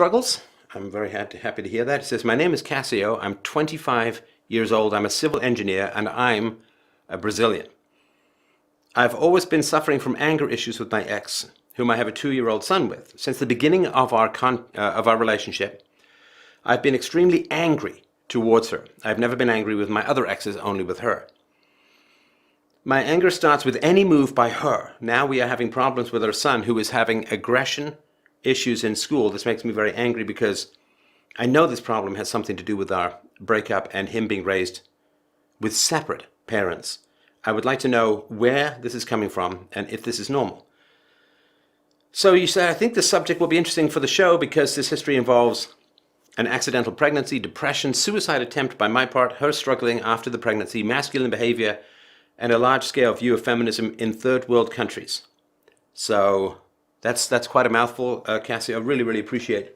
struggles. I'm very happy to hear that. It says, my name is Cassio. I'm 25 years old. I'm a civil engineer and I'm a Brazilian. I've always been suffering from anger issues with my ex, whom I have a 2-year-old son with. Since the beginning of our relationship, I've been extremely angry towards her. I've never been angry with my other exes, only with her. My anger starts with any move by her. Now we are having problems with our son, who is having aggression issues in school. This makes me very angry because I know this problem has something to do with our breakup and him being raised with separate parents. I would like to know where this is coming from and if this is normal. So you said, I think this subject will be interesting for the show because this history involves an accidental pregnancy, depression, suicide attempt by my part, her struggling after the pregnancy, masculine behavior, and a large-scale view of feminism in third world countries. So that's quite a mouthful, Cassie. I really appreciate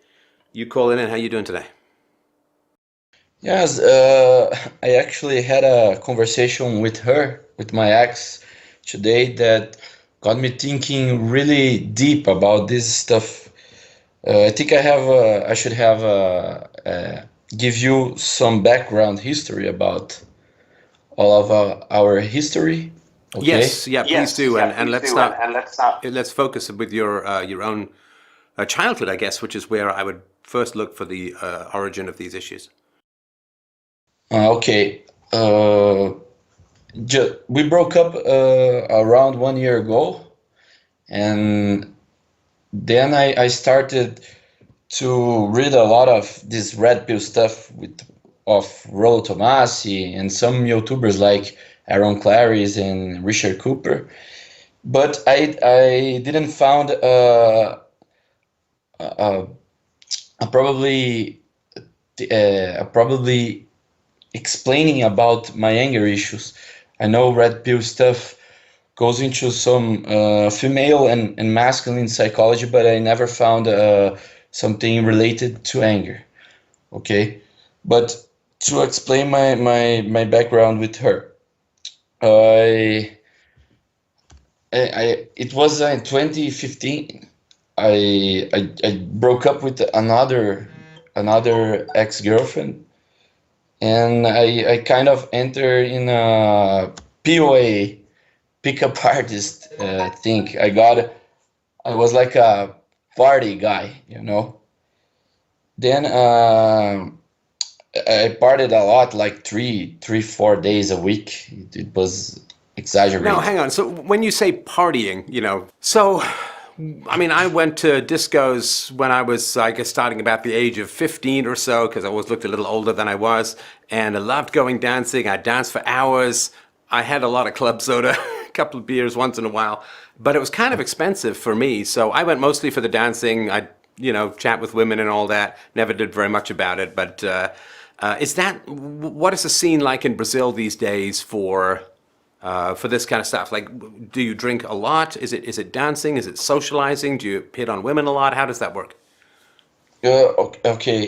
you calling in. How you doing today? Yes, I actually had a conversation with her, with my ex, today that got me thinking really deep about this stuff. I think I should have give you some background history about all of our history. Okay? Yes, yeah, please do. And let's focus with your own childhood, I guess, which is where I would first look for the origin of these issues. Okay. We broke up around 1 year ago, and then I started to read a lot of this red pill stuff of Rollo Tomasi and some YouTubers like Aaron Clarice and Richard Cooper, but I didn't found a, a probably probably explaining about my anger issues. I know red pill stuff goes into some female and masculine psychology, but I never found something related to anger. Okay, but to explain my background with her, I, it was in 2015. I broke up with another ex-girlfriend, and I kind of entered in a POA, pickup artist thing. I was like a party guy, you know. Then I partied a lot, like 4 days a week. It was Now, exaggerated. hang on. So when you say partying, so I mean, I went to discos when I was, I guess, starting about the age of 15 or so, because I always looked a little older than I was, and I loved going dancing. I danced for hours. I had a lot of club soda, a couple of beers once in a while, but it was kind of expensive for me. So I went mostly for the dancing. I, chat with women and all that. Never did very much about it. But what is the scene like in Brazil these days for this kind of stuff? Like, do you drink a lot? Is it dancing? Is it socializing? Do you hit on women a lot? How does that work? Okay.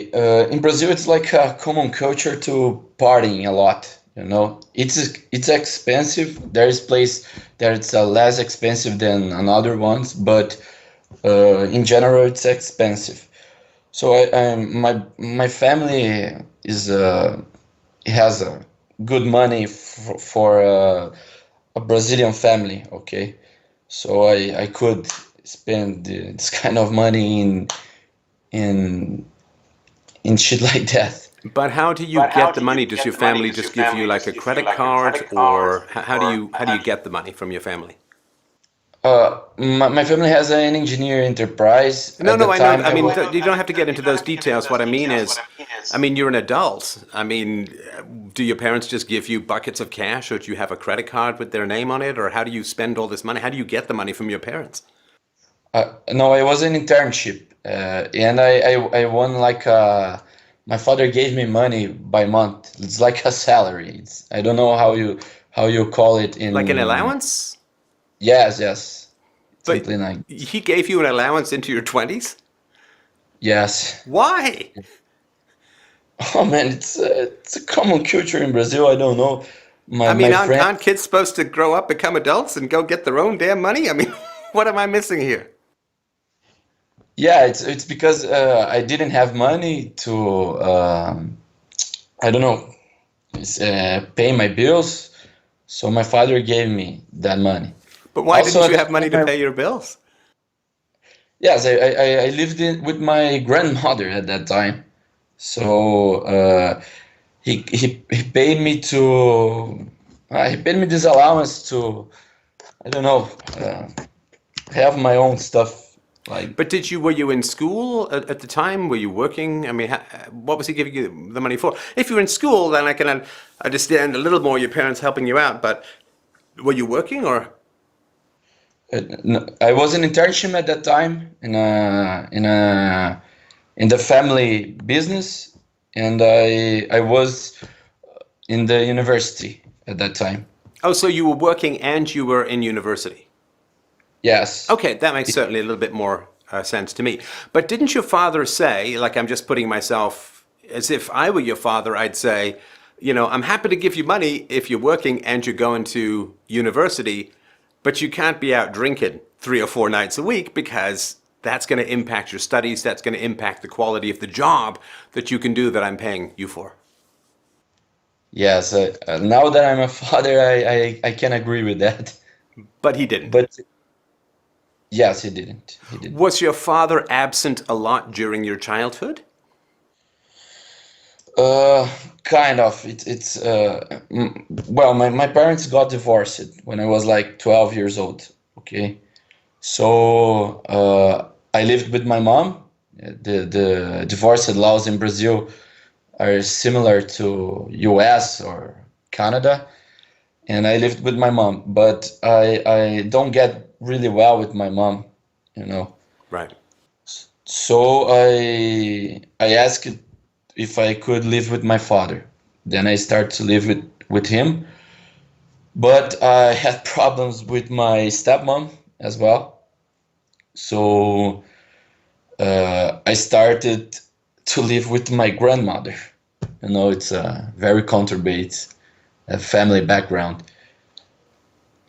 In Brazil, it's like a common culture to partying a lot. You know, it's expensive. There is place that it's less expensive than another ones, but in general, it's expensive. So my family is has good money for a Brazilian family. Okay, so I could spend this kind of money in in shit like that. But how do you get the money? Does your family just give you like a credit card, or how do you get the money from your family? My family has an engineer enterprise. No, At the no, I know. time, I I mean, was. you don't have to get into those details. What I mean is, I mean, you're an adult. I mean, do your parents just give you buckets of cash, or do you have a credit card with their name on it, or how do you spend all this money? How do you get the money from your parents? No, I was an internship, and I won like my father gave me money by month. It's like a salary. I don't know how you call it Like an in. allowance? Yes, But something like. he gave you an allowance into your 20s? Yes. Why? Oh man, it's a common culture in Brazil. I don't know. I My mean, aren't, friend. aren't kids supposed to grow up, become adults, and go get their own damn money? I mean, what am I missing here? Yeah, it's because I didn't have money to I don't know, pay my bills, so my father gave me that money. But why Also didn't at you that have money time, to pay your bills? yes, I lived with my grandmother at that time. So he paid me to he paid me this allowance to I don't know have my own stuff like But were you in school at the time? Were you working? I mean, what was he giving you the money for? If you were in school, then I can understand a little more your parents helping you out. But were you working or? I was in internship at that time in the family business, and I was in the university at that time. Oh, so you were working and you were in university. Yes. Okay, that makes certainly a little bit more sense to me. But didn't your father say, like I'm just putting myself as if I were your father, I'd say, I'm happy to give you money if you're working and you're going to university, but you can't be out drinking 3 or 4 nights a week because that's going to impact your studies. That's going to impact the quality of the job that you can do that I'm paying you for. Yes. Now that I'm a father, I can agree with that. But he didn't. But yes, he didn't. He didn't. Was your father absent a lot during your childhood? Uh, Kind of. Well, my parents got divorced when I was like 12 years old. Okay. So I lived with my mom. The divorce laws in Brazil are similar to US or Canada, and I lived with my mom, but I don't get really well with my mom, you know. Right. So I asked if I could live with my father. Then I started to live with him, but I had problems with my stepmom as well. So I started to live with my grandmother. You know, it's a very conturbate family background.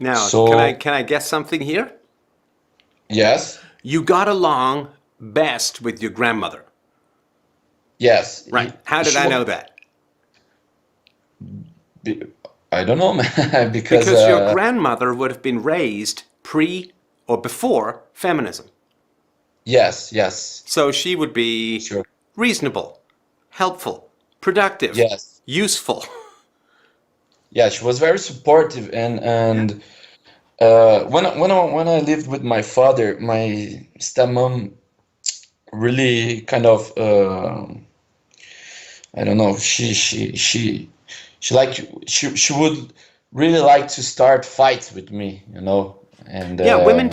Now, So can I guess something here? yes, You got along best with your grandmother. yes, Right. How did she I was. know that? be- I don't know, man, because Because your grandmother would have been raised pre or before feminism. yes, yes, So she would be sure, reasonable, helpful, productive, yes, useful. yeah, she was very supportive, Yeah. and when I lived with my father, my stepmom really kind of I don't know, she like she would really like to start fights with me, you know, and Yeah, women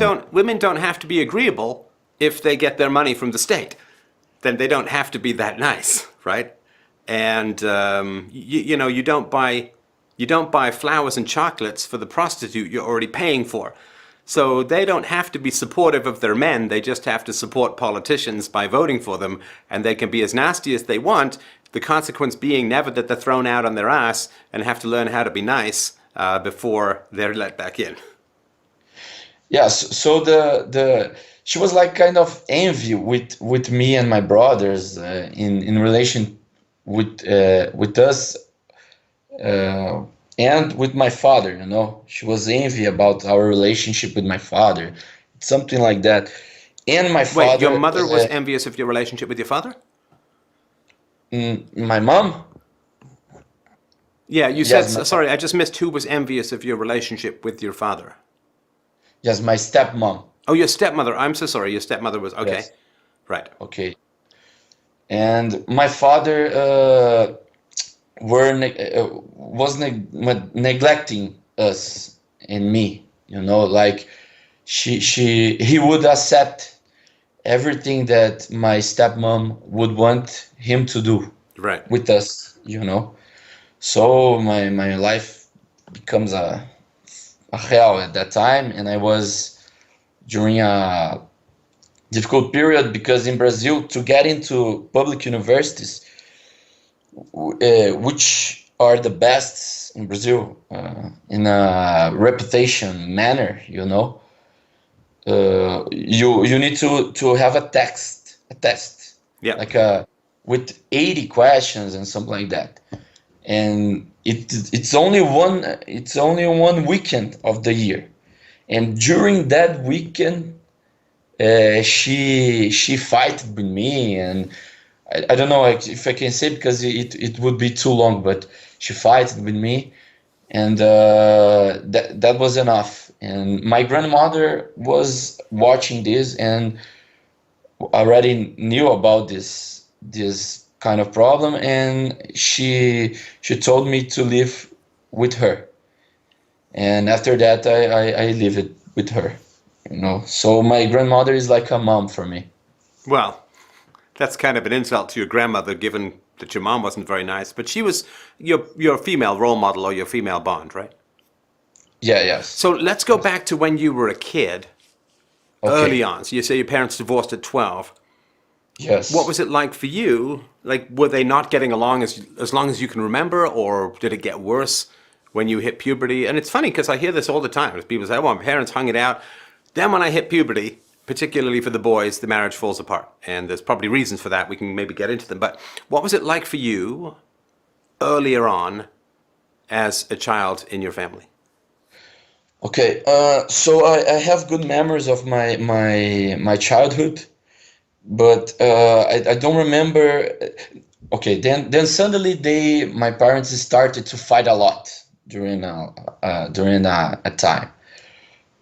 don't have to be agreeable if they get their money from the state. Then they don't have to be that nice, right? And you don't buy flowers and chocolates for the prostitute you're already paying for. So they don't have to be supportive of their men. They just have to support politicians by voting for them, and they can be as nasty as they want. The consequence being never that they're thrown out on their ass and have to learn how to be nice before they're let back in. yeah, so the she was like kind of envy with me and my brothers in relation with us uh, and with my father, you know. She was envy about our relationship with my father, something like that. And my Wait, your father, mother was envious of your relationship with your father? my mom, Yeah, you said, yes, sorry, I just missed who was envious of your relationship with your father. yes, my stepmom, Oh, your stepmother. I'm so sorry. Your stepmother was, okay. yes, Right. okay. And my father was neglecting us and me, you know, like he would accept everything that my stepmom would want him to do Right. with us, you know. So my life becomes a hell at that time, and I was during a difficult period because in Brazil to get into public universities, which are the best in Brazil in a reputation manner, you know, you need to have a test Yeah. like with 80 questions and something like that. And it's only one weekend of the year. And during that weekend, she fighted with me, and I don't know if I can say, because it would be too long, but she fighted with me, and that was enough. And my grandmother was watching this and already knew about this kind of problem, and she told me to live with her. And after that, I live it with her. So my grandmother is like a mom for me. Well, that's kind of an insult to your grandmother, given that your mom wasn't very nice, but she was your female role model or your female bond, right? Yeah, yes. So let's go back to when you were a kid, early Okay. on. So you say your parents divorced at 12. What Yes. was it like for you? Like, were they not getting along as long as you can remember, or did it get worse when you hit puberty? And it's funny because I hear this all the time. As people say, "Oh, my parents hung it out." Then when I hit puberty, particularly for the boys, the marriage falls apart, and there's probably reasons for that. We can maybe get into them. But what was it like for you earlier on as a child in your family? Okay. So I have good memories of my childhood, but I don't remember. Okay. Then suddenly my parents started to fight a lot during a time,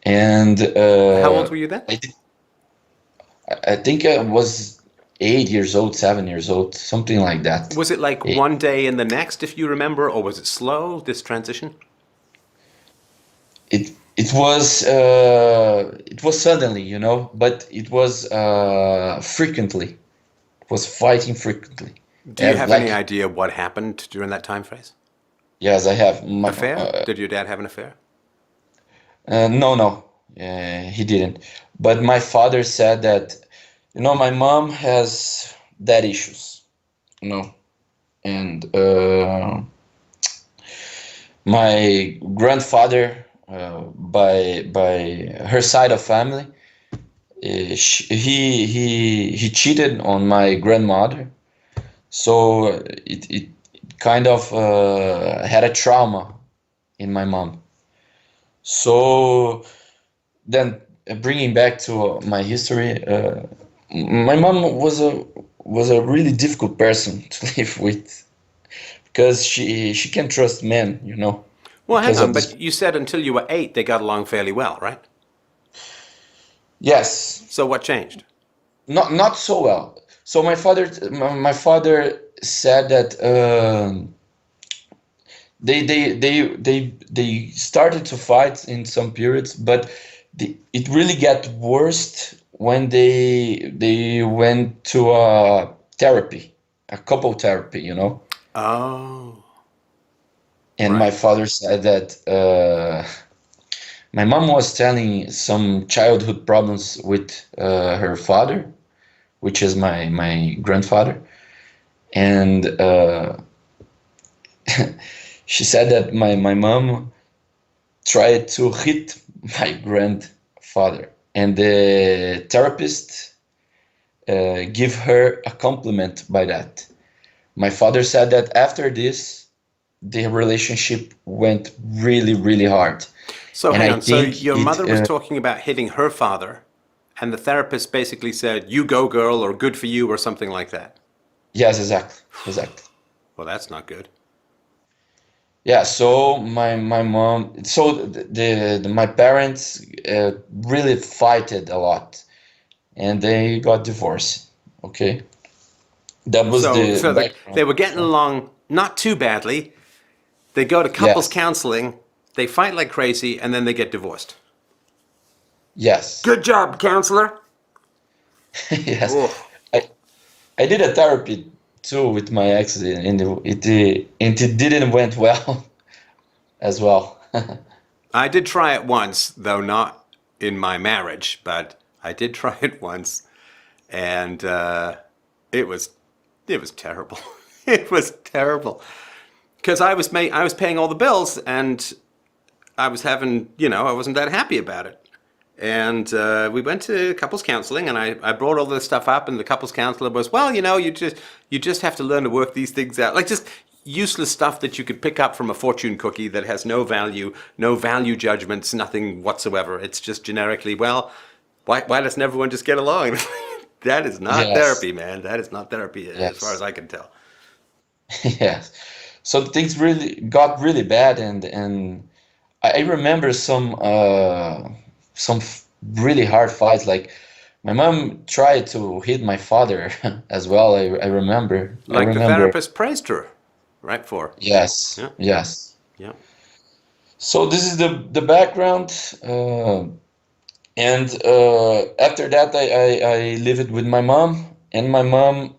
and How old were you then? I think I was 8 years old, 7 years old, something like that. Was it like It one day and the next, if you remember, or was it slow, this transition? it was suddenly, but it was frequently. It was fighting frequently. Do you have any Like, idea what happened during that time phrase? yes, I have Affair? Did your dad have an affair? no, no, he didn't. But my father said that, my mom has dad issues, you know, and my grandfather, by her side of family, he cheated on my grandmother, so it kind of had a trauma in my mom. So then, bringing back to my history, my mom was a really difficult person to live with, because she can't trust men, Well, hang because on, of but this. you said until you were 8 they got along fairly well, right? Yes, So what changed? not so well. So my father said that they started to fight in some periods, but it really got worse when they went to a therapy, a couple therapy, Oh, and my right. father said that my mom was telling some childhood problems with her father, which is my grandfather, and she said that my mom tried to hit my grandfather, and the therapist give her a compliment by that. My father said that after this, the relationship went really, really hard, So and hang I on. So think your mother was talking about hitting her father, and the therapist basically said, "You go, girl," or "Good for you," or something like that. yes, exactly, exactly. Well, that's not good. Yeah, so my mom, so my parents really fighted a lot, and they got divorced. Okay, that was So, the so they background. were getting So along not too badly. They go to couples yes, counseling, they fight like crazy, and then they get divorced. yes, Good job, counselor. yes. Oh, I I did a therapy too with my ex, and it didn't went well as well. I did try it once, though not in my marriage, but I did try it once, and it was it was terrible. It was terrible because I was paying all the bills, and I was having I wasn't that happy about it. And we went to couples counseling, and I brought all this stuff up, and the couples counselor was, well, you just have to learn to work these things out, like just useless stuff that you could pick up from a fortune cookie that has no value judgments, nothing whatsoever. It's just generically, well, why doesn't everyone just get along? That is not Yes, therapy, man. That is not therapy, as far as yes, I can tell. yes. So things really got really bad, and I remember some really hard fights. Like my mom tried to hit my father as well. I remember. I Like the remember. therapist praised her, right? For Yes, yeah, yes. yeah. So this is the background, and after that, I lived with my mom, and my mom.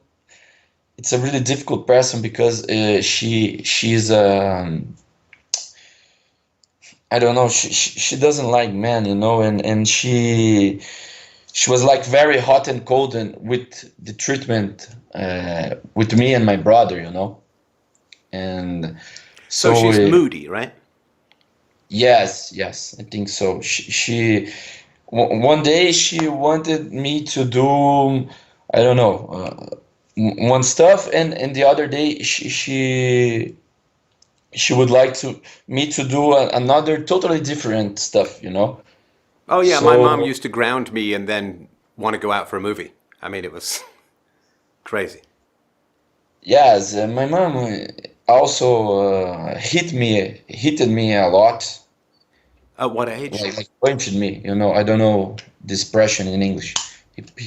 It's a really difficult person because she's I don't know, she doesn't like men, and she was like very hot and cold and with the treatment with me and my brother, and So so she's moody, right? yes, yes, I think so. One day she wanted me to do, I don't know, one stuff, and the other day she would like to me to do another totally different stuff. Oh yeah, my mom So used to ground me and then want to go out for a movie. I mean, it was crazy. yes, my mom also hit me a lot, At what age? like punched me. I don't know this expression in English.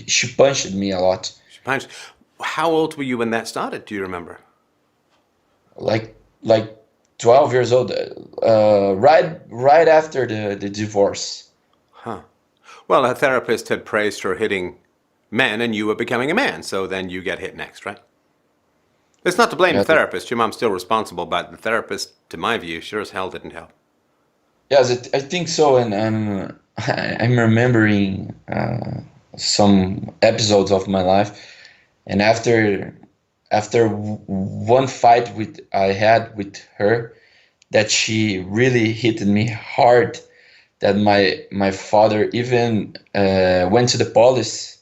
She punched me a lot, She punched. How old were you when that started? Do you remember? like 12 years old, right after the divorce. Huh. Well, her therapist had praised her hitting men, and you were becoming a man, so then you get hit next, right? It's not to blame the Yeah, therapist. Your mom's still responsible, but the therapist, to my view, sure as hell didn't help. yes, I think so, and I'm remembering some episodes of my life, and after one fight with I had with her, that she really hit me hard, that my father even went to the police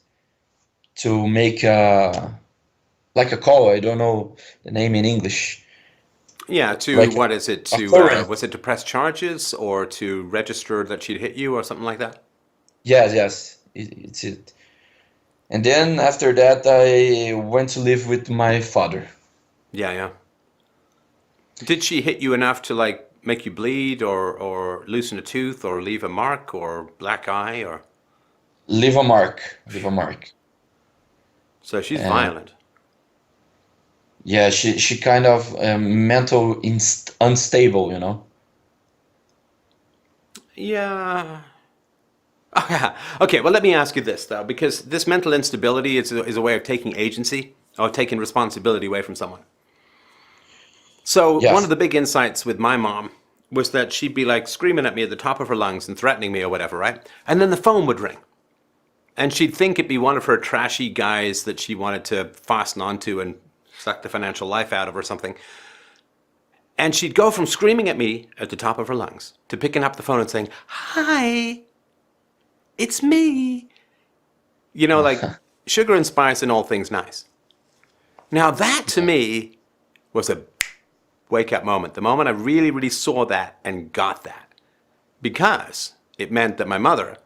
to make like a call. I don't know the name in English, Yeah, to like what is it? a To current. was it to press charges or to register that she'd hit you or something like that? Yes, yes, it's it. And then after that, I went to live with my father. Yeah, yeah. Did she hit you enough to like make you bleed or loosen a tooth or leave a mark or black eye or Leave a mark, leave a mark. so she's And violent. yeah, she kind of mental inst unstable. Yeah. Oh, yeah. Okay, well let me ask you this though, because this mental instability is a way of taking agency or taking responsibility away from someone. So one of Yes. the big insights with my mom was that she'd be like screaming at me at the top of her lungs and threatening me or whatever, right? And then the phone would ring. And she'd think it'd be one of her trashy guys that she wanted to fasten onto and suck the financial life out of or something. And she'd go from screaming at me at the top of her lungs to picking up the phone and saying, "Hi, it's me." Like sugar and spice and all things nice. Now that to me was a wake up moment. The moment I really, really saw that and got that. Because it meant that my mother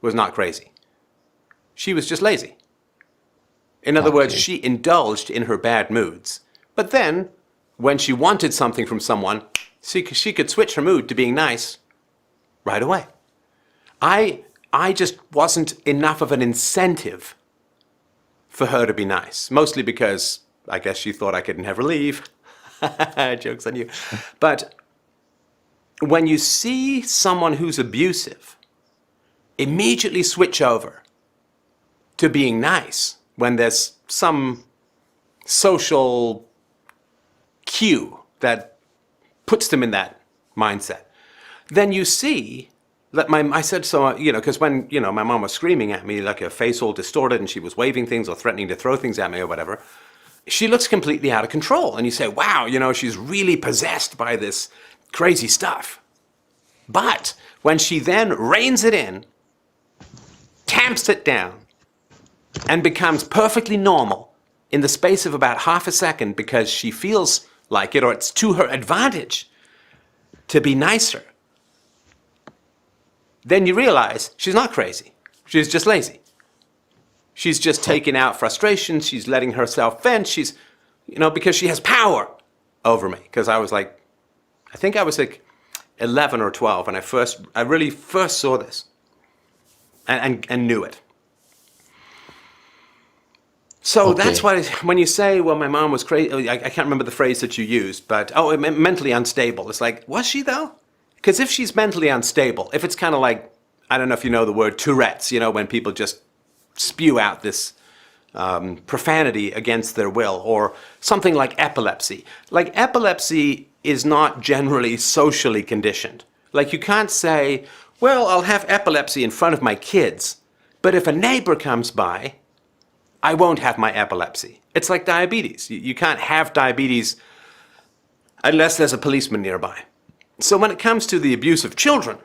was not crazy. She was just lazy. In other words, Okay. she indulged in her bad moods. But then, when she wanted something from someone, she could switch her mood to being nice right away. I just wasn't enough of an incentive for her to be nice. Mostly because I guess she thought I could never leave. Joke's on you. But when you see someone who's abusive, immediately switch over to being nice when there's some social cue that puts them in that mindset. Then you see that I said so, because when, my mom was screaming at me like her face all distorted and she was waving things or threatening to throw things at me or whatever, she looks completely out of control. And you say, wow, she's really possessed by this crazy stuff. But when she then reins it in tamps it down, and becomes perfectly normal in the space of about half a second because she feels like it, or it's to her advantage to be nicer, then you realize she's not crazy. She's just lazy. She's just taking out frustration. She's letting herself vent. She's, because she has power over me. Because I think I was like 11 or 12 when I really first saw this and knew it. So that's why when you say, well, my mom was crazy, I can't remember the phrase that you used, but, mentally unstable. It's like, was she though? Because if she's mentally unstable, if it's kind of like, I don't know if you know the word Tourette's, when people just spew out this profanity against their will, or something like epilepsy. Like epilepsy is not generally socially conditioned. Like you can't say, well, I'll have epilepsy in front of my kids, but if a neighbor comes by, I won't have my epilepsy. It's like diabetes. You can't have diabetes unless there's a policeman nearby. So when it comes to the abuse of children,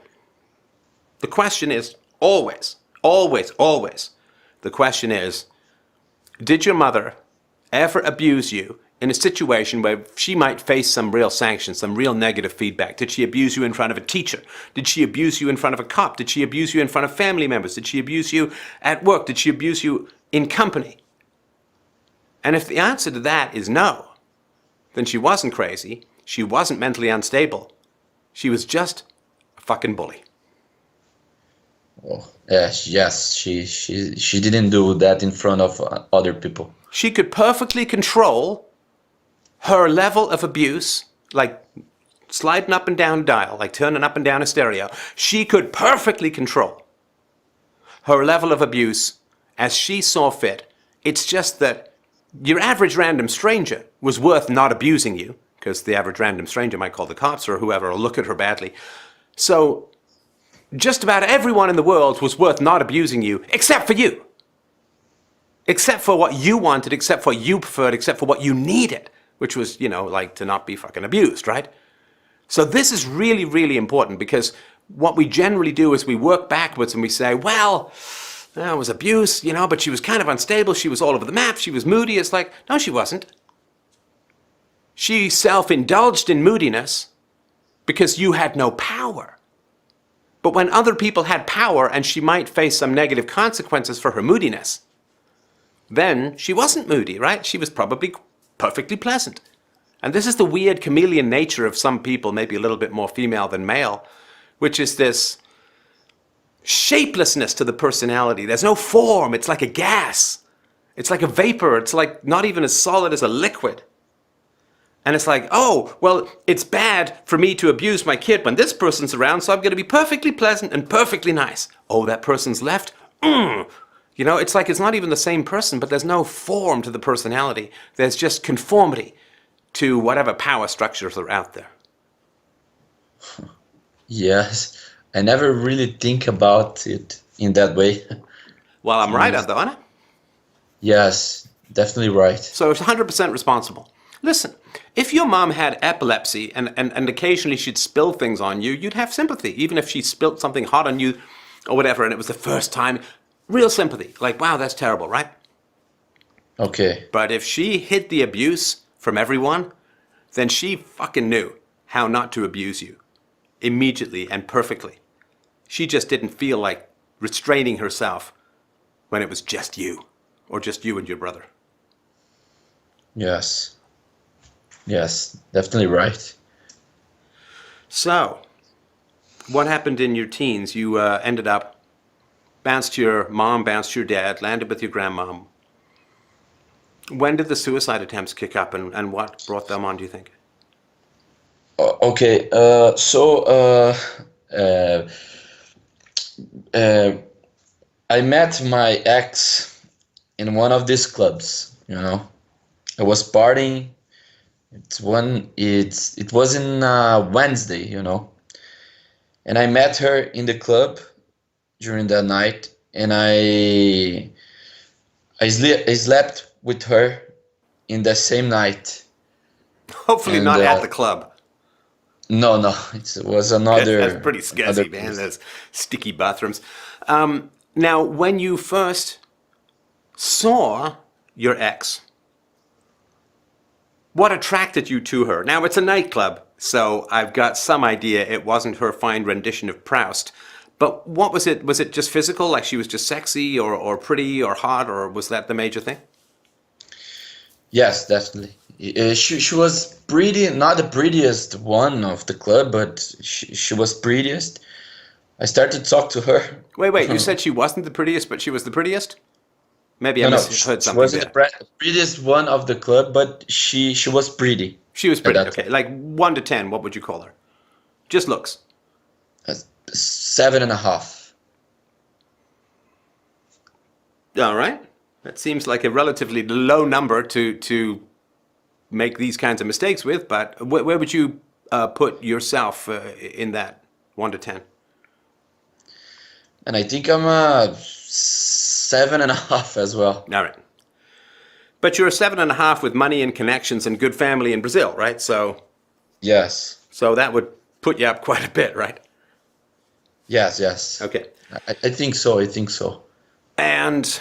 the question is always, the question is, did your mother ever abuse you in a situation where she might face some real sanctions, some real negative feedback? Did she abuse you in front of a teacher? Did she abuse you in front of a cop? Did she abuse you in front of family members? Did she abuse you at work? Did she abuse you in company? And if the answer to that is no, then she wasn't crazy, she wasn't mentally unstable, she was just a fucking bully. Oh, yes, she didn't do that in front of other people. She could perfectly control her level of abuse, like sliding up and down a dial, like turning up and down a stereo. She could perfectly control her level of abuse as she saw fit. It's just that your average random stranger was worth not abusing you, because the average random stranger might call the cops or whoever or look at her badly. So just about everyone in the world was worth not abusing you, except for you. Except for what you wanted, except for what you preferred, except for what you needed, which was, like to not be fucking abused, right? So this is really, really important, because what we generally do is we work backwards and we say, well, it was abuse, but she was kind of unstable. She was all over the map. She was moody. It's like, no, she wasn't. She self-indulged in moodiness because you had no power. But when other people had power and she might face some negative consequences for her moodiness, then she wasn't moody, right? She was probably perfectly pleasant. And this is the weird chameleon nature of some people, maybe a little bit more female than male, which is this shapelessness to the personality. There's no form. It's like a gas. It's like a vapor. It's like not even as solid as a liquid. And it's like, oh, well, it's bad for me to abuse my kid when this person's around, so I'm going to be perfectly pleasant and perfectly nice. Oh, that person's left? It's like it's not even the same person, but there's no form to the personality. There's just conformity to whatever power structures are out there. Yes. I never really think about it in that way. Well, I'm right, though, aren't I? Yes, definitely right. So it's 100% responsible. Listen, if your mom had epilepsy and occasionally she'd spill things on you, you'd have sympathy. Even if she spilt something hot on you or whatever and it was the first time, real sympathy. Like, wow, that's terrible, right? Okay. But if she hid the abuse from everyone, then she fucking knew how not to abuse you immediately and perfectly. She just didn't feel like restraining herself when it was just you, or just you and your brother. Yes. Yes, definitely right. So, what happened in your teens? You ended up, bounced your mom, bounced your dad, landed with your grandmom. When did the suicide attempts kick up, and what brought them on, do you think? Okay, I met my ex in one of these clubs, I was partying. It was in Wednesday, and I met her in the club during that night, and I slept with her in the same night. Hopefully not at the club. No, it was another. That's pretty sketchy, man. Those sticky bathrooms. Now, when you first saw your ex, what attracted you to her? Now, it's a nightclub, so I've got some idea it wasn't her fine rendition of Proust. But what was it? Was it just physical, like she was just sexy or pretty or hot, or was that the major thing? Yes, definitely. She was pretty, not the prettiest one of the club, but she was prettiest. I started to talk to her. Wait, you said she wasn't the prettiest, but she was the prettiest? Maybe I No, no, misheard she something wasn't the there. prettiest one of the club, but she was pretty She was at pretty, that okay. time. Like 1 to 10, what would you call her? Just looks. 7.5. All right. That seems like a relatively low number to make these kinds of mistakes with, but where would you put yourself in that 1 to 10? And I think I'm a 7.5 as well. All right. But you're a 7.5 with money and connections and good family in Brazil, right? Yes, So that would put you up quite a bit, right? yes, yes. Okay. I think so. I think so. And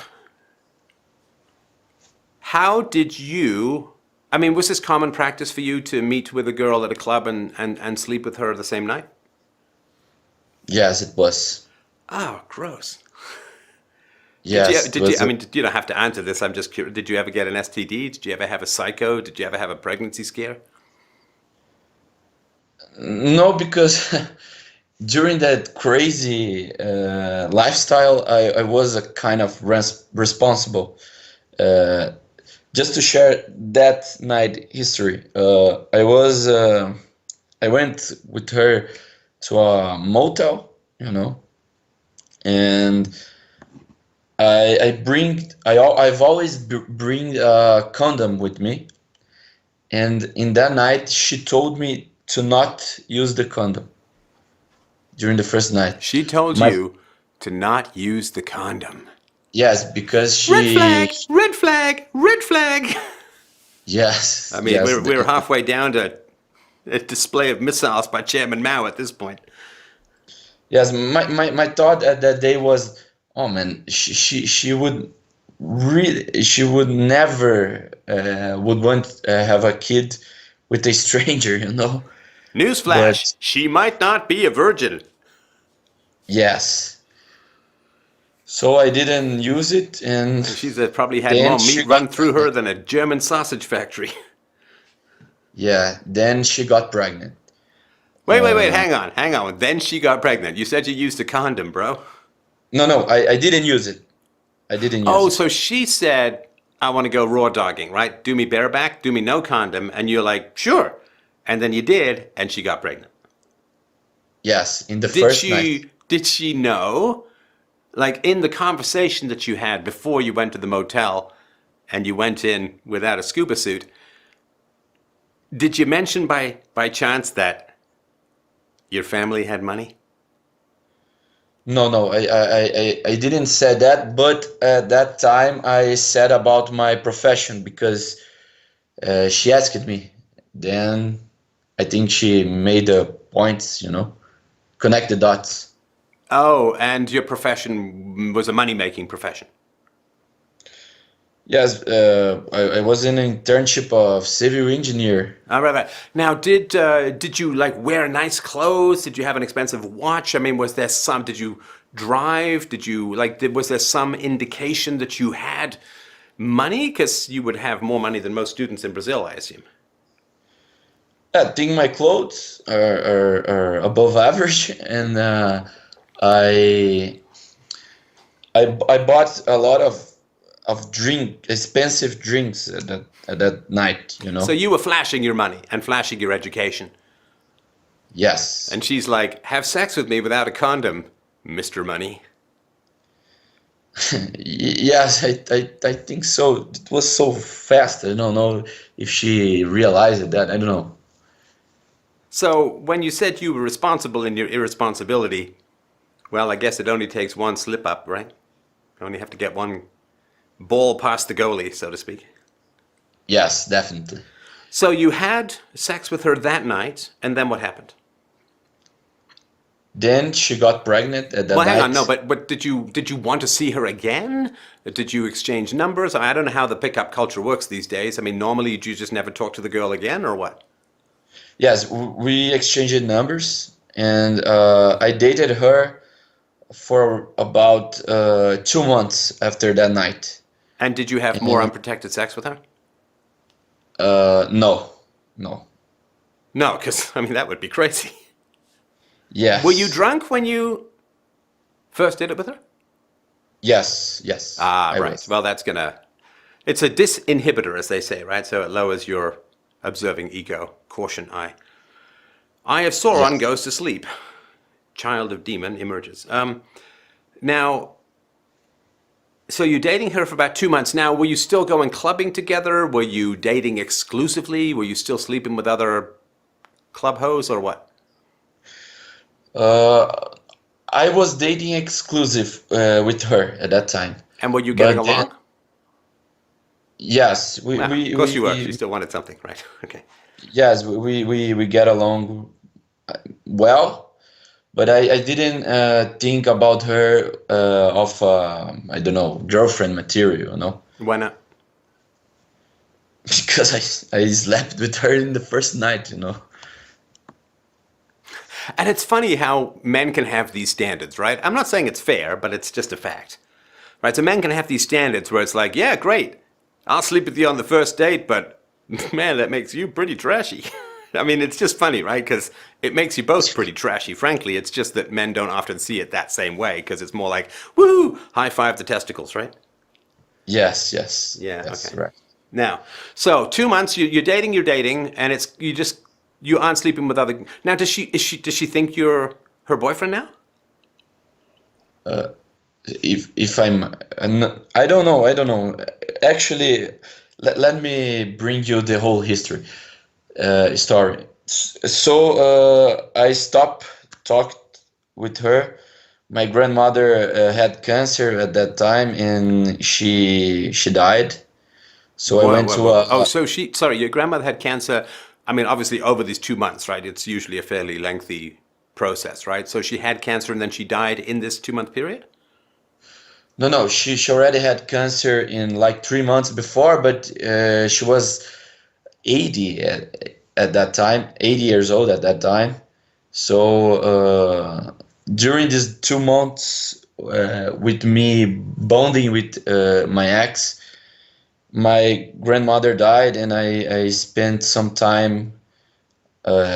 how did you, I mean, was this common practice for you to meet with a girl at a club and sleep with her the same night? Yes, it was. Oh, gross. Yes, it was. I mean, you don't have to answer this. I'm just curious. Did you ever get an STD? Did you ever have a psycho? Did you ever have a pregnancy scare? No, because during that crazy lifestyle, I was a kind of responsible. Uh, just to share that night history, I went with her to a motel, and I've always bring a condom with me, and in that night she told me to not use the condom during the first night. She told My you to not use the condom. Yes, because Red she flag, red flag, red flag. yes, I mean, yes, we're halfway down to a display of missiles by Chairman Mao at this point. yes. My thought at that day was, oh man, she would she would never would want to have a kid with a stranger. Newsflash, But she might not be a virgin. yes, so I didn't use it, and She's probably had then more she meat run got through her pregnant. than a German sausage factory. Yeah, then she got pregnant. Wait, Uh, hang on. Then she got pregnant. You said you used a condom, bro. no, no, I didn't use it. I didn't use Oh, it. so she said, I want to go raw dogging, right? Do me bareback, do me no condom. And you're like, sure. And then you did, and she got pregnant. Yes, in the first night. Did she know, like in the conversation that you had before you went to the motel and you went in without a scuba suit, did you mention by chance that your family had money? No, no, I didn't say that, but at that time I said about my profession because she asked me. Then I think she made the points, connect the dots. Oh, and your profession was a money-making profession. Yes, I was in an internship of civil engineer. All right, right. Now, did you like wear nice clothes? Did you have an expensive watch? I mean, was there some? Did you drive? Did you like? Was there some indication that you had money? Because you would have more money than most students in Brazil, I assume. I think my clothes are above average, and I I bought a lot of expensive drinks at that night, So you were flashing your money and flashing your education. Yes. And she's like, have sex with me without a condom, Mr. Money. Yes, I think so. It was so fast. I don't know if she realized that. I don't know. So when you said you were responsible in your irresponsibility, well, I guess it only takes one slip up, right? You only have to get one ball past the goalie, so to speak. Yes, definitely. So you had sex with her that night, and then what happened? Then she got pregnant at that Well, hang on, no, night. but did you want to see her again? Did you exchange numbers? I don't know how the pickup culture works these days. I mean, normally do you just never talk to the girl again, or what? Yes, we exchanged numbers, and I dated her for about 2 months after that night. And did you have more And unprotected sex with her? no, no, No, because I mean that would be crazy. Were you yes, drunk when you first did it with her? yes, Ah, I right. was. Well, it's a disinhibitor, as they say, right? So it lowers your observing ego, caution eye. Eye of Sauron Yes. goes to sleep. Child of demon emerges. Now, so you're dating her for about 2 months. Now, were you still going clubbing together? Were you dating exclusively? Were you still sleeping with other club hoes or what? Uh, I was dating exclusive with her at that time, And were you getting but then along? yes, Well, of course you were. She still wanted something, right? Okay. yes, we get along well. But I didn't think about her of I don't know, girlfriend material, you know, Why not? because I slept with her in the first night, you know. And it's funny how men can have these standards, right? I'm not saying it's fair, but it's just a fact. Right? So men can have these standards where it's like, yeah, great. I'll sleep with you on the first date, but man, that makes you pretty trashy. I mean, it's just funny, right? Because it makes you both pretty trashy. Frankly, it's just that men don't often see it that same way because it's more like, woo, high five the testicles, right? Yeah, Yes, okay. right. Now, so 2 months, you're dating, and you aren't sleeping with other. Now, does she think you're her boyfriend now? If I don't know. Actually, let me bring you the whole history story. So I stopped talked with her. My grandmother had cancer at that time, and she died. So I Whoa, went whoa, to whoa, whoa. Oh, so sorry, your grandmother had cancer. I mean, obviously, over these 2 months, right? It's usually a fairly lengthy process, right? So she had cancer and then she died in this 2 month period? no, no, she already had cancer in like 3 months before, but she was 80 at that time, 80 years old at that time. So during these 2 months with me bonding with my ex, my grandmother died, and I spent some time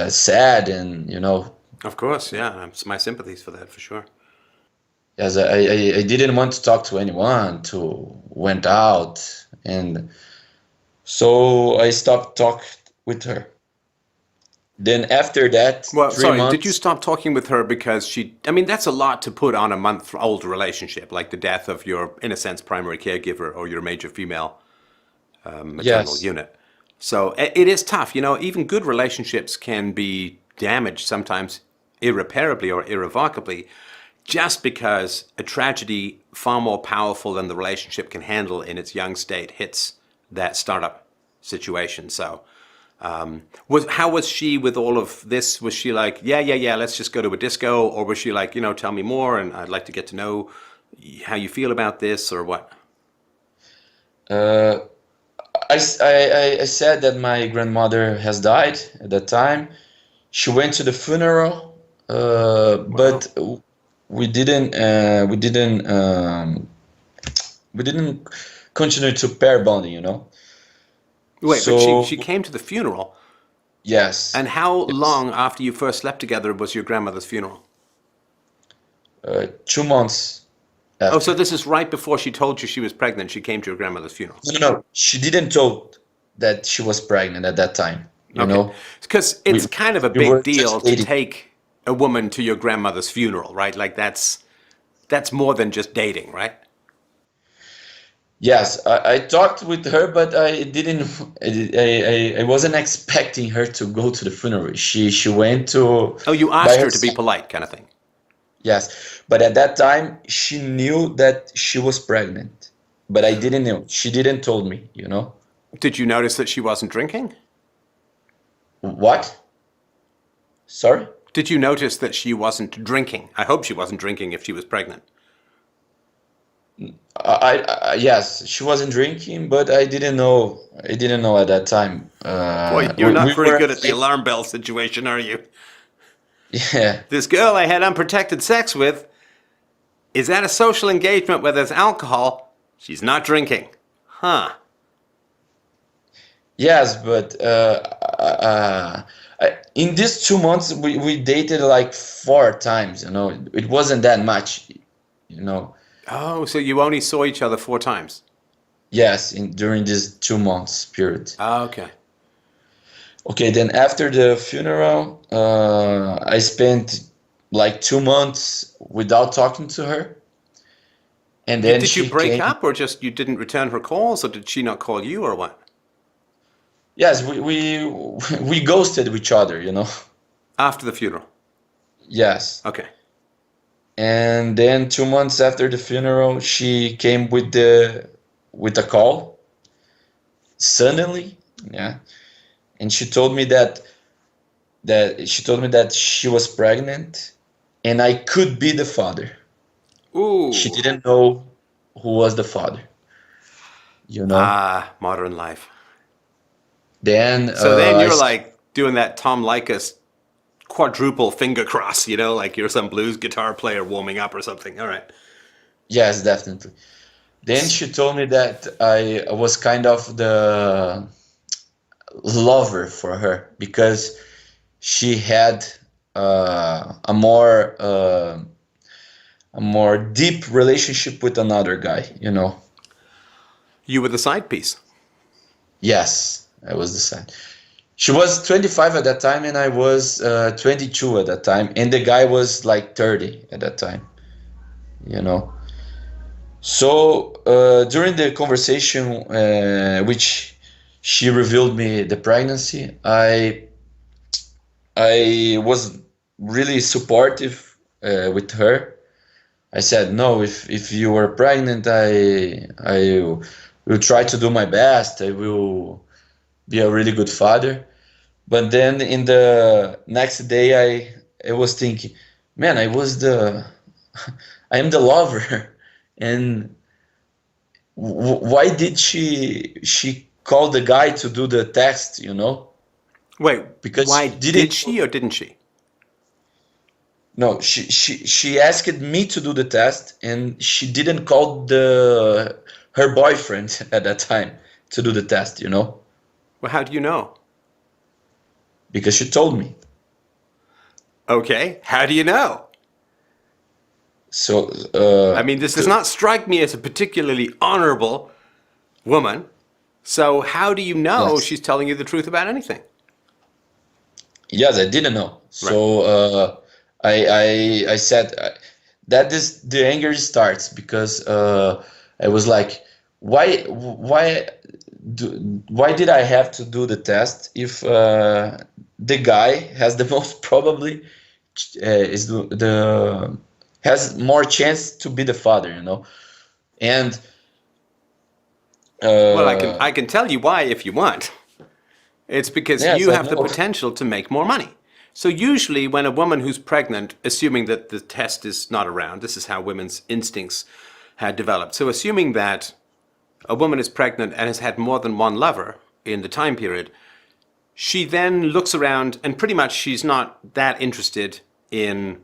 sad, and you know, Of course, yeah. It's my sympathies for that, for sure. as I didn't want to talk to anyone, to went out, and so I stopped talk with her. Then after that, Well, three sorry, did you months, stop talking with her because I mean, that's a lot to put on a month-old relationship, like the death of your, in a sense, primary caregiver or your major female maternal yes, unit. So it is tough. Even good relationships can be damaged sometimes irreparably or irrevocably just because a tragedy far more powerful than the relationship can handle in its young state hits that startup situation. So, how was she with all of this? Was she like, yeah, yeah, yeah, let's just go to a disco? Or was she like, tell me more and I'd like to get to know how you feel about this or what? uh, I said that my grandmother has died at that time. She went to the funeral, but Wow. we didn't continue to pair bonding, you know. Wait, but she So came to the funeral. And yes, how yes, long after you first slept together was your grandmother's funeral? 2 months Oh, so after. this is right before she told you she was pregnant. She came to your grandmother's funeral. No, no, no. She didn't told that she was pregnant at that time. You Okay. know, Because we it's kind of a we big were deal just to dating. take a woman to your grandmother's funeral, right? Like that's more than just dating, right? Yes, I talked with her, but I didn't. I wasn't expecting her to go to the funeral. She went to Oh, you by asked her to be herself. polite, kind of thing. Yes, but at that time she knew that she was pregnant, but I didn't know. She didn't told me. You know Did you notice that she wasn't drinking? what? Sorry. Did you notice that she wasn't drinking? I hope she wasn't drinking if she was pregnant. Yes, she wasn't drinking, but I didn't know. I didn't know at that time. Boy, you're not We very were good at the like, alarm bell situation, are you? yeah, This girl I had unprotected sex with is at a social engagement where there's alcohol. She's not drinking. Huh. yes, but in these 2 months we dated like 4 times. It wasn't that much. You know, Oh, so you only saw each other 4 times? yes, in during this 2 months period. Ah, okay. Okay, then after the funeral, I spent like 2 months without talking to her, and then Did you she break came. up or just you didn't return her calls or did she not call you or what? Yes, we ghosted each other. After the funeral. Yes. Okay. And then 2 months after the funeral, she came with a call suddenly, yeah, and she told me that she was pregnant, and I could be the father. She Ooh. didn't know who was the father, you know. Ah, modern life. Then So then I you're said, like doing that Tom Likas quadruple finger cross, like you're some blues guitar player warming up or something. All right. yes, definitely. Then she told me that I was kind of the lover for her because she had a more deep relationship with another guy. You were the side piece. Yes, I was the side. She was 25 at that time, and I was 22 at that time, and the guy was like 30 at that time. You know. So during the conversation, which she revealed me the pregnancy, I was really supportive with her. I said, no, if you are pregnant, I will try to do my best. I will be a really good father. But then in the next day, I was thinking, man, I am the lover, and why did she call the guy to do the test? Wait, Because why she didn't. did she or didn't she? No, she asked me to do the test, and she didn't call the her boyfriend at that time to do the test. Well, how do you know? Because she told me. Okay, how do you know? So I mean, this does not strike me as a particularly honorable woman. So how do you know yes, she's telling you the truth about anything? yes, I didn't know. Right. So I said that this the anger starts because I was like, why did I have to do the test if the guy has the most probably is the has more chance to be the father. And Well, uh, I can tell you why if you want. It's because yes, you I have the know. potential to make more money. So usually when a woman who's pregnant, assuming that the test is not around, this is how women's instincts had developed. So assuming that a woman is pregnant and has had more than one lover in the time period, she then looks around and pretty much she's not that interested in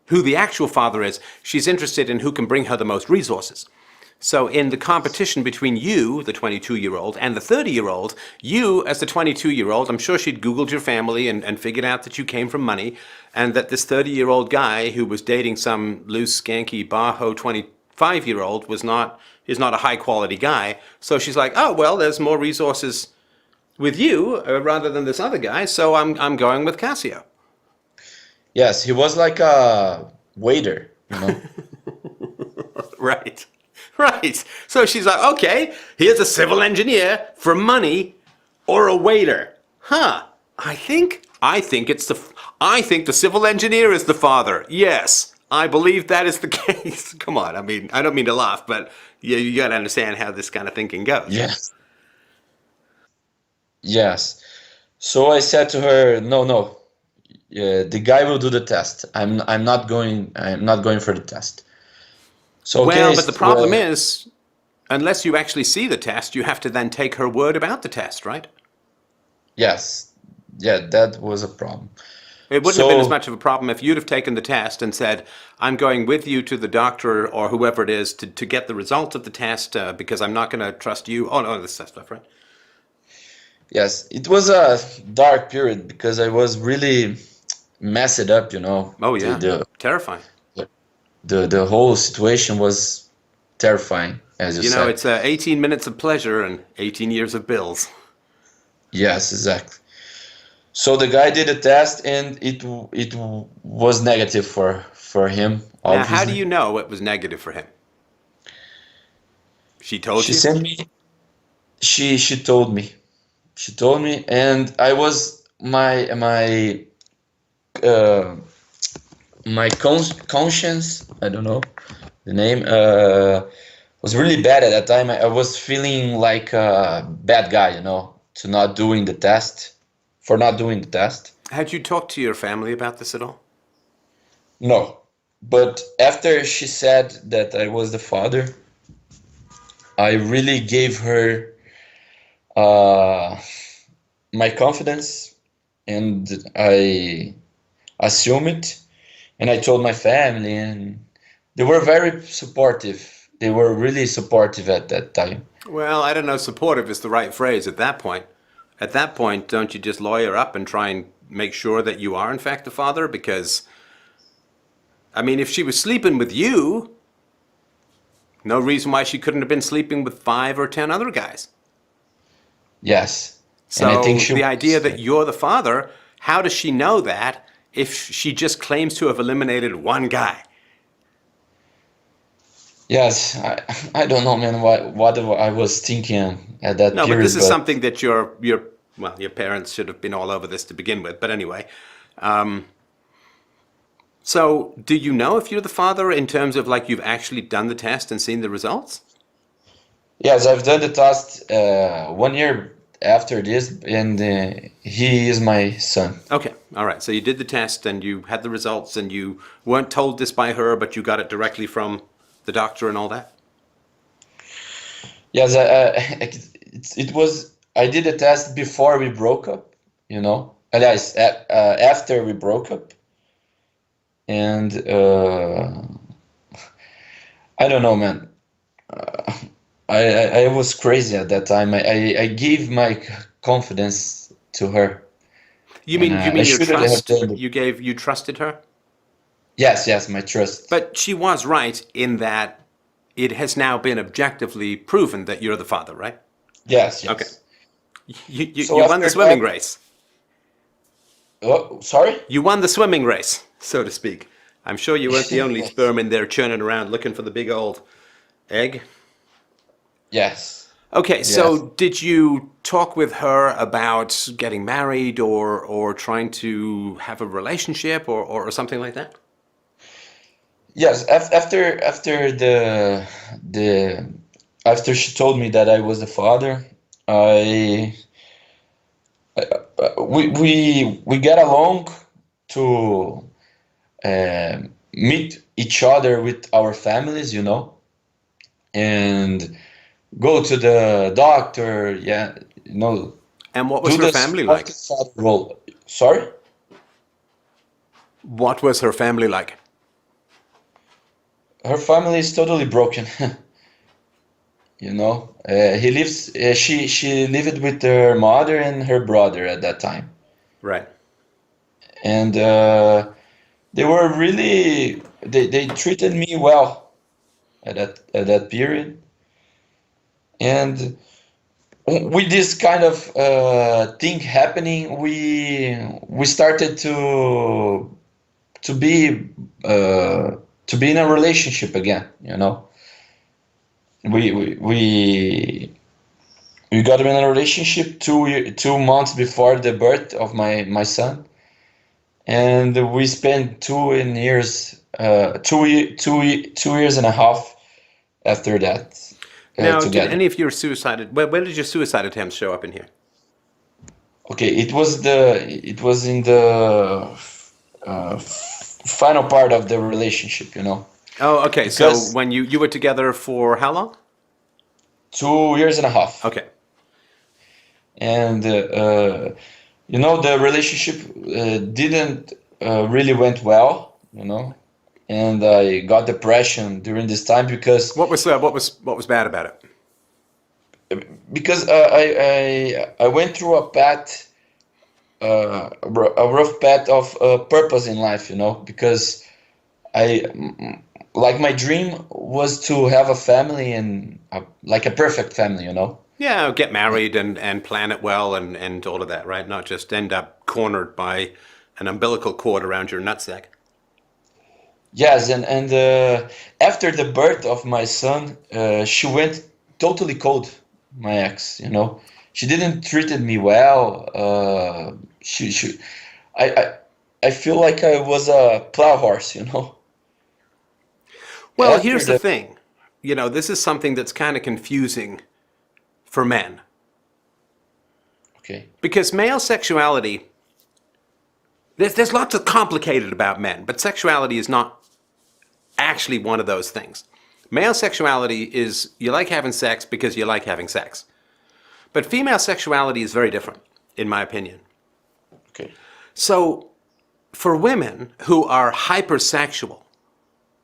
who the actual father is. She's interested in who can bring her the most resources. So in the competition between you, the 22-year-old, and the 30-year-old, you, as the 22-year-old, I'm sure she'd Googled your family and figured out that you came from money, and that this 30-year-old guy who was dating some loose, skanky, bajo 25-year-old is not a high-quality guy. So she's like, oh, well, there's more resources with you rather than this other guy, so I'm going with Casio. Yes, he was like a waiter. Right. Right. So she's like, okay, here's a civil engineer for money or a waiter. Huh. I think the civil engineer is the father. Yes. I believe that is the case. Come on. I mean, I don't mean to laugh, but you got to understand how this kind of thinking goes, right? Yes, yes. So I said to her, no, no, the guy will do the test. I'm not going for the test. So Well, okay, but the problem is, unless you actually see the test, you have to then take her word about the test, right? yes, yeah, that was a problem. It wouldn't have been as So much of a problem if you'd have taken the test and said, I'm going with you to the doctor or whoever it is to get the result of the test because I'm not going to trust you. Oh, no, this stuff, right? yes, it was a dark period because I was really messed up, you know. Oh, The yeah. the Terrifying. the whole situation was terrifying, as you You know, said. it's 18 minutes of pleasure and 18 years of bills. Yes, exactly. So the guy did a test and it was negative for him, Now, how do obviously. you know it was negative for him? She told She you? sent me she told me. She told me and I was uh my conscience, I don't know the name, was really bad at that time. I was feeling like a bad guy, you know, to not doing the test, for not doing the test. Had you talked to your family about this at all? No. But after she said that I was the father, I really gave her uh, my confidence and I assumed it. And I told my family, and they were very supportive. They were really supportive at that time. Well, I don't know, supportive is the right phrase at that point. At that point, don't you just lawyer up and try and make sure that you are, in fact, the father? Because, I mean, if she was sleeping with you, no reason why she couldn't have been sleeping with 5 or 10 other guys. Yes. And I think So she the idea was. that you're the father, how does she know that if she just claims to have eliminated one guy? Yes, I don't know, man, what I was thinking at that No, but this period, is but something that your parents should have been all over this to begin with. But anyway, um, so do you know if you're the father in terms of like you've actually done the test and seen the results? yes, I've done the test 1 year after this, and he is my son. Okay, all right. So you did the test and you had the results and you weren't told this by her, but you got it directly from the doctor and all that? Yes, it was. I did the test before we broke up, you know. Yes, after we broke up, and I don't know, man. Uh, I was crazy at that time. I gave my confidence to her, You and mean you I mean your shouldn't have trust? done it. You trusted her? Yes, yes, my trust. But she was right in that it has now been objectively proven that you're the father, right? Yes, Okay. yes. So You won the after swimming that, race. oh, sorry? You won the swimming race, so to speak. I'm sure you weren't the only Yes. sperm in there churning around looking for the big old egg. Yes. Okay, Yes. so did you talk with her about getting married or trying to have a relationship or something like that? Yes, after the after she told me that I was the father, I we get along to meet each other with our families, you know, and go to the doctor, yeah, you know, And what was do her the family like? supportive father role. Sorry? What was her family like? Her family is totally broken. You know, he lives. She lived with her mother and her brother at that time, Right. and they were really they treated me well at that period. And with this kind of thing happening, we started to be uh, to be in a relationship again. You know, we we we we got in a relationship 2 months before the birth of my son, and we spent 2 years, 2 years and a half after that Now, did together. any of your suicide? Where did your suicide attempts show up in here? Okay, it was in the final part of the relationship, you know, Oh, okay. So because when you were together for how long? 2 years and a half, Okay. and you know, the relationship didn't really went well, you know, and I got depression during this time What was bad about it? because I went through a rough path of purpose in life, you know, because I like my dream was to have a family and like a perfect family, you know. Yeah, get married and plan it well and all of that, right? Not just end up cornered by an umbilical cord around your nutsack. Yes, and after the birth of my son, she went totally cold. My ex, you know, she didn't treated me well. She I, I I feel like I was a plow horse, you know. Well, After here's the the thing. This is something that's kind of confusing for men okay, because male sexuality, there's lots of complicated about men, but sexuality is not actually one of those things. Male sexuality is you like having sex because you like having sex. But female sexuality is very different, in my opinion. okay, So, for women who are hypersexual,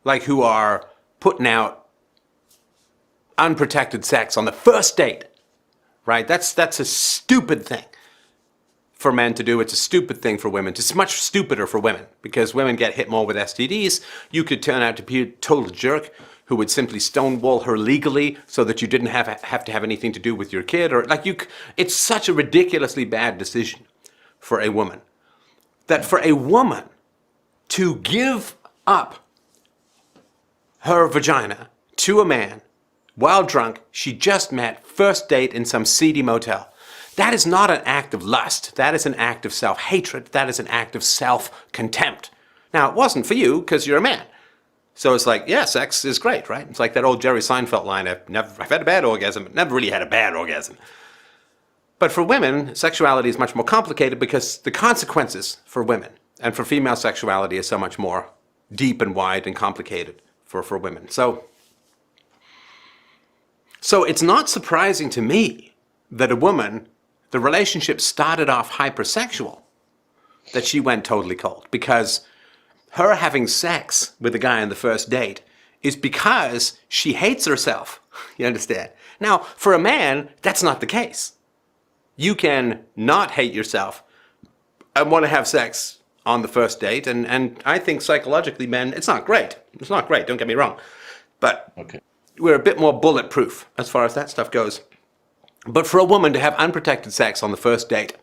like who are putting out unprotected sex on the first date, right? That's a stupid thing for men to do. It's a stupid thing for women. It's much stupider for women because women get hit more with STDs. You could turn out to be a total jerk who would simply stonewall her legally so that you didn't have to have anything to do with your kid, or like you. It's such a ridiculously bad decision for a woman that for a woman to give up her vagina to a man while drunk she just met, first date in some seedy motel. That is not an act of lust. That is an act of self-hatred. That is an act of self-contempt. Now, it wasn't for you because you're a man. So it's like, yeah, sex is great, right? It's like that old Jerry Seinfeld line, I've had a bad orgasm, but never really had a bad orgasm. But for women, sexuality is much more complicated because the consequences for women and for female sexuality is so much more deep and wide and complicated for women. So it's not surprising to me that a woman, the relationship started off hypersexual, that she went totally cold. Because her having sex with a guy on the first date is because she hates herself. You understand? Now, for a man, that's not the case. You can not hate yourself and want to have sex on the first date. And I think psychologically, men, it's not great. It's not great, don't get me wrong. But okay, we're a bit more bulletproof as far as that stuff goes. But for a woman to have unprotected sex on the first date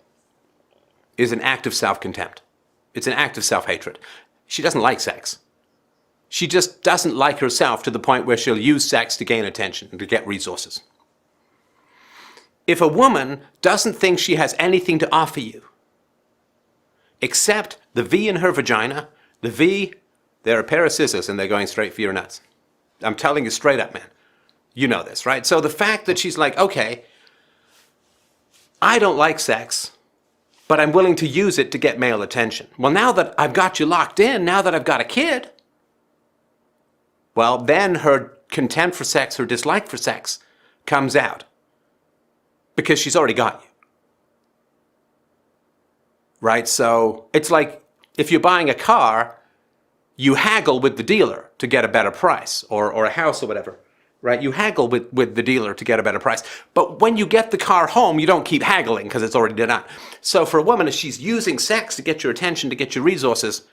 is an act of self-contempt. It's an act of self-hatred. She doesn't like sex. She just doesn't like herself to the point where she'll use sex to gain attention and to get resources. If a woman doesn't think she has anything to offer you except the V in her vagina, the V, they're a pair of scissors and they're going straight for your nuts. I'm telling you straight up, man. You know this, right? So the fact that she's like, okay, I don't like sex, but I'm willing to use it to get male attention. Well, now that I've got you locked in, now that I've got a kid, well, then her contempt for sex, her dislike for sex comes out because she's already got you. Right? So it's like if you're buying a car, you haggle with the dealer to get a better price, or a house or whatever. Right? You haggle with the dealer to get a better price. But when you get the car home, you don't keep haggling because it's already done. So for a woman, if she's using sex to get your attention, to get your resources,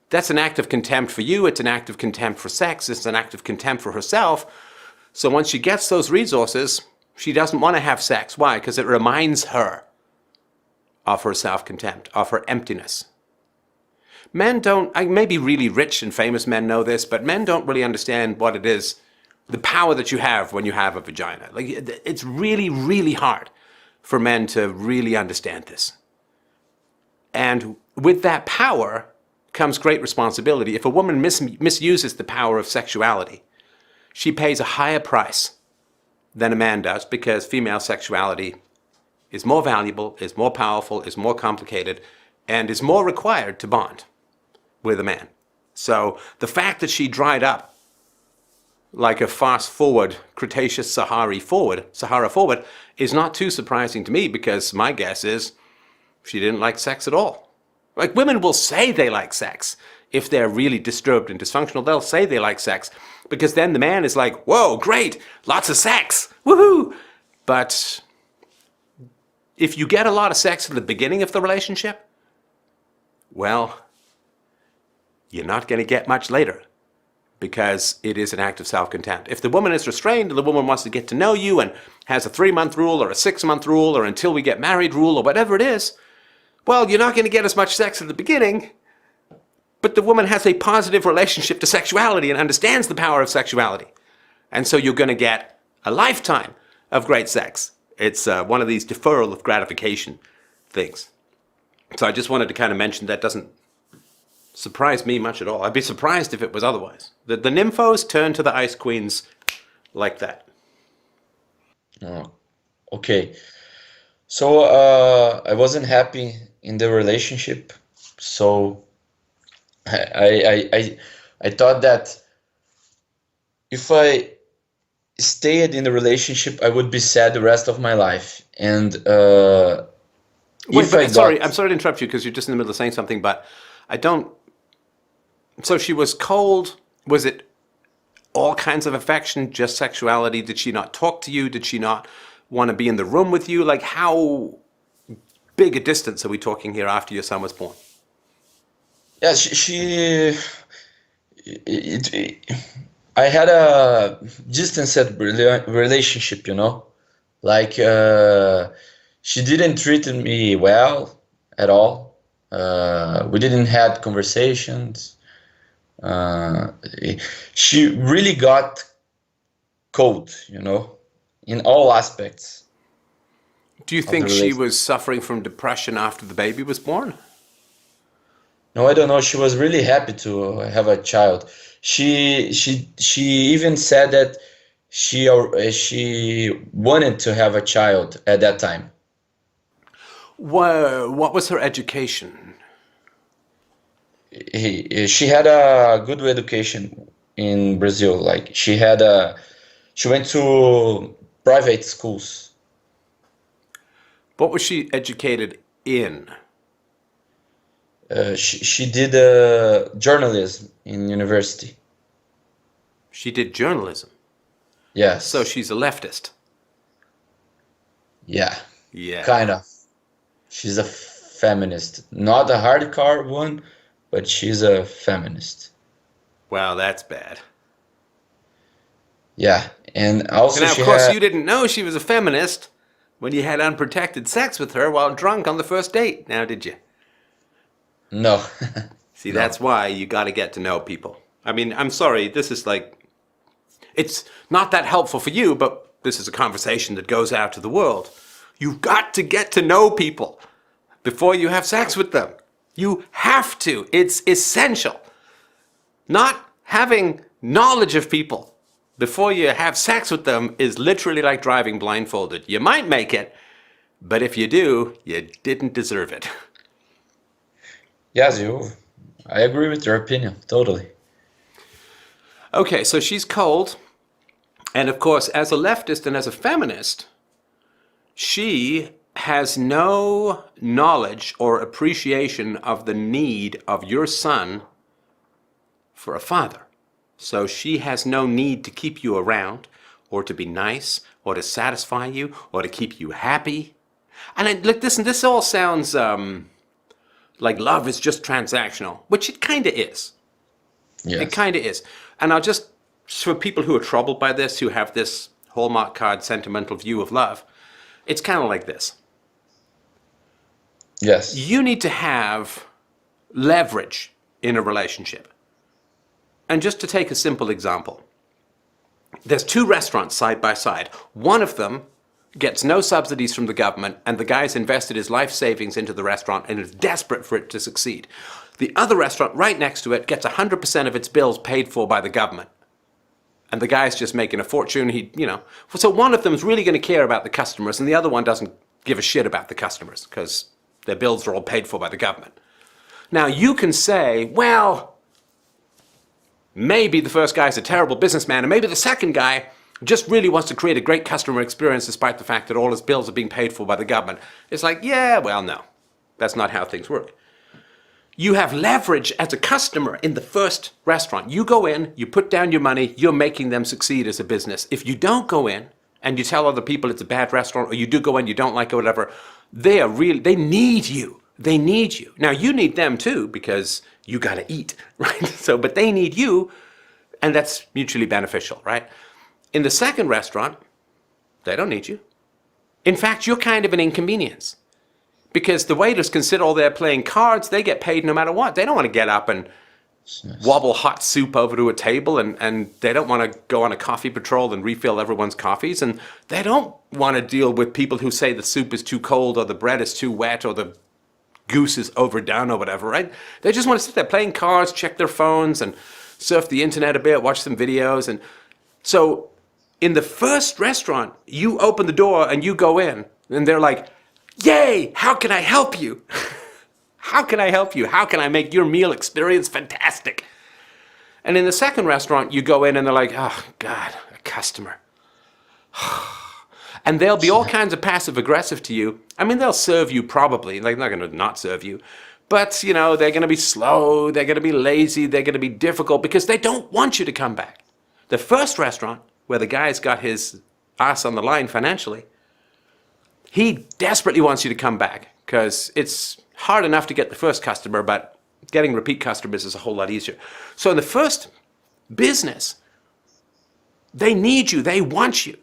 that's an act of contempt for you. It's an act of contempt for sex. It's an act of contempt for herself. So once she gets those resources, she doesn't want to have sex. Why? Because it reminds her of her self-contempt, of her emptiness. Men don't, maybe really rich and famous men know this, but men don't really understand what it is, the power that you have when you have a vagina. Like, it's really, really hard for men to really understand this. And with that power comes great responsibility. If a woman misuses the power of sexuality, she pays a higher price than a man does because female sexuality is more valuable, is more powerful, is more complicated, and is more required to bond. with a man. So the fact that she dried up like a fast forward, Cretaceous Sahara forward, is not too surprising to me, because my guess is she didn't like sex at all. Like, women will say they like sex. If they're really disturbed and dysfunctional, they'll say they like sex, because then the man is like, whoa, great, lots of sex, woohoo. But if you get a lot of sex at the beginning of the relationship, well, you're not going to get much later, because it is an act of self-contempt. If the woman is restrained and the woman wants to get to know you and has a 3-month rule or a 6-month rule or until we get married rule or whatever it is, well, you're not going to get as much sex at the beginning, but the woman has a positive relationship to sexuality and understands the power of sexuality. And so you're going to get a lifetime of great sex. It's one of these deferral of gratification things. So I just wanted to kind of mention that doesn't surprise me much at all. I'd be surprised if it was otherwise. The nymphos turn to the ice queens like that. Oh, okay. So I wasn't happy in the relationship. So I thought that if I stayed in the relationship, I would be sad the rest of my life. And Wait, I'm sorry to interrupt you, because you're just in the middle of saying something, but I don't. So she was cold. Was it all kinds of affection, just sexuality? Did she not talk to you? Did she not want to be in the room with you? Like, how big a distance are we talking here after your son was born? Yeah, I had a distanced relationship, you know, like she didn't treat me well at all. We didn't have conversations. She really got cold, you know, in all aspects. Do you think she was suffering from depression after the baby was born? No, I don't know. She was really happy to have a child. She even said that she wanted to have a child at that time. What was her education? She had a good education in Brazil. Like she went to private schools. What was she educated in? She did journalism in university. She did journalism. Yes. So she's a leftist. Yeah. Yeah. Kind of. She's a feminist. Not a hardcore one, but she's a feminist. Wow, that's bad. Yeah. And also and now, of course, you didn't know she was a feminist when you had unprotected sex with her while drunk on the first date, now did you? No. See, that's why you got to get to know people. I mean, I'm sorry, this is like, it's not that helpful for you, but this is a conversation that goes out to the world. You've got to get to know people before you have sex with them. You have to. It's essential. Not having knowledge of people before you have sex with them is literally like driving blindfolded. You might make it, but if you do, you didn't deserve it. Yes, I agree with your opinion, totally. Okay, so she's cold. And of course, as a leftist and as a feminist, she has no knowledge or appreciation of the need of your son for a father. So she has no need to keep you around, or to be nice, or to satisfy you, or to keep you happy. And look, this all sounds like love is just transactional, which it kind of is. Yes. It kind of is. And I'll just, for people who are troubled by this, who have this Hallmark card sentimental view of love, it's kind of like this. Yes. You need to have leverage in a relationship. And just to take a simple example, there's two restaurants side by side. One of them gets no subsidies from the government, and the guy's invested his life savings into the restaurant and is desperate for it to succeed. The other restaurant right next to it gets 100% of its bills paid for by the government. And the guy's just making a fortune. So one of them is really going to care about the customers, and the other one doesn't give a shit about the customers because their bills are all paid for by the government. Now, you can say, well, maybe the first guy's a terrible businessman, and maybe the second guy just really wants to create a great customer experience despite the fact that all his bills are being paid for by the government. It's like, yeah, well, no. That's not how things work. You have leverage as a customer in the first restaurant. You go in, you put down your money, you're making them succeed as a business. If you don't go in and you tell other people it's a bad restaurant, or you do go in, you don't like it, whatever, they need you. They need you. Now, you need them too, because you got to eat, right? But they need you, and that's mutually beneficial, right? In the second restaurant, they don't need you. In fact, you're kind of an inconvenience. Because the waiters can sit all there playing cards, they get paid no matter what. They don't want to get up and wobble hot soup over to a table, and they don't want to go on a coffee patrol and refill everyone's coffees, and they don't want to deal with people who say the soup is too cold or the bread is too wet or the goose is overdone or whatever, right? They just want to sit there playing cards, check their phones, and surf the internet a bit, watch some videos. And so in the first restaurant, you open the door and you go in, and they're like, yay, how can I help you? How can I help you? How can I make your meal experience fantastic? And in the second restaurant, you go in and they're like, oh, God, a customer. And they'll be all kinds of passive aggressive to you. I mean, they'll serve you probably. They're not going to not serve you. But, they're going to be slow. They're going to be lazy. They're going to be difficult because they don't want you to come back. The first restaurant, where the guy's got his ass on the line financially, he desperately wants you to come back because it's hard enough to get the first customer, but getting repeat customers is a whole lot easier. So in the first business, they need you, they want you,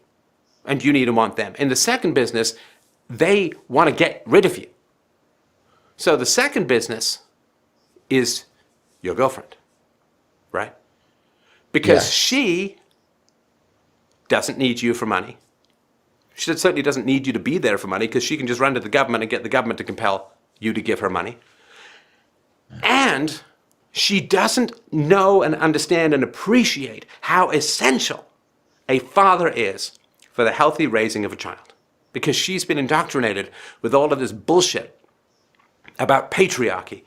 and you need to want them. In the second business, they want to get rid of you. So the second business is your girlfriend, right? Because she doesn't need you for money. She certainly doesn't need you to be there for money because she can just run to the government and get the government to compel you to give her money. And she doesn't know and understand and appreciate how essential a father is for the healthy raising of a child, because she's been indoctrinated with all of this bullshit about patriarchy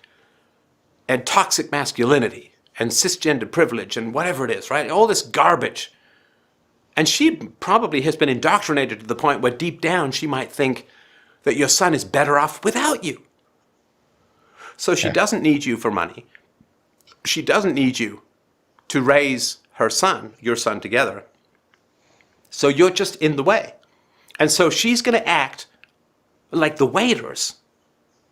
and toxic masculinity and cisgender privilege and whatever it is, right? All this garbage. And she probably has been indoctrinated to the point where deep down she might think that your son is better off without you. So she doesn't need you for money. She doesn't need you to raise her son, your son, together. So you're just in the way. And so she's going to act like the waiters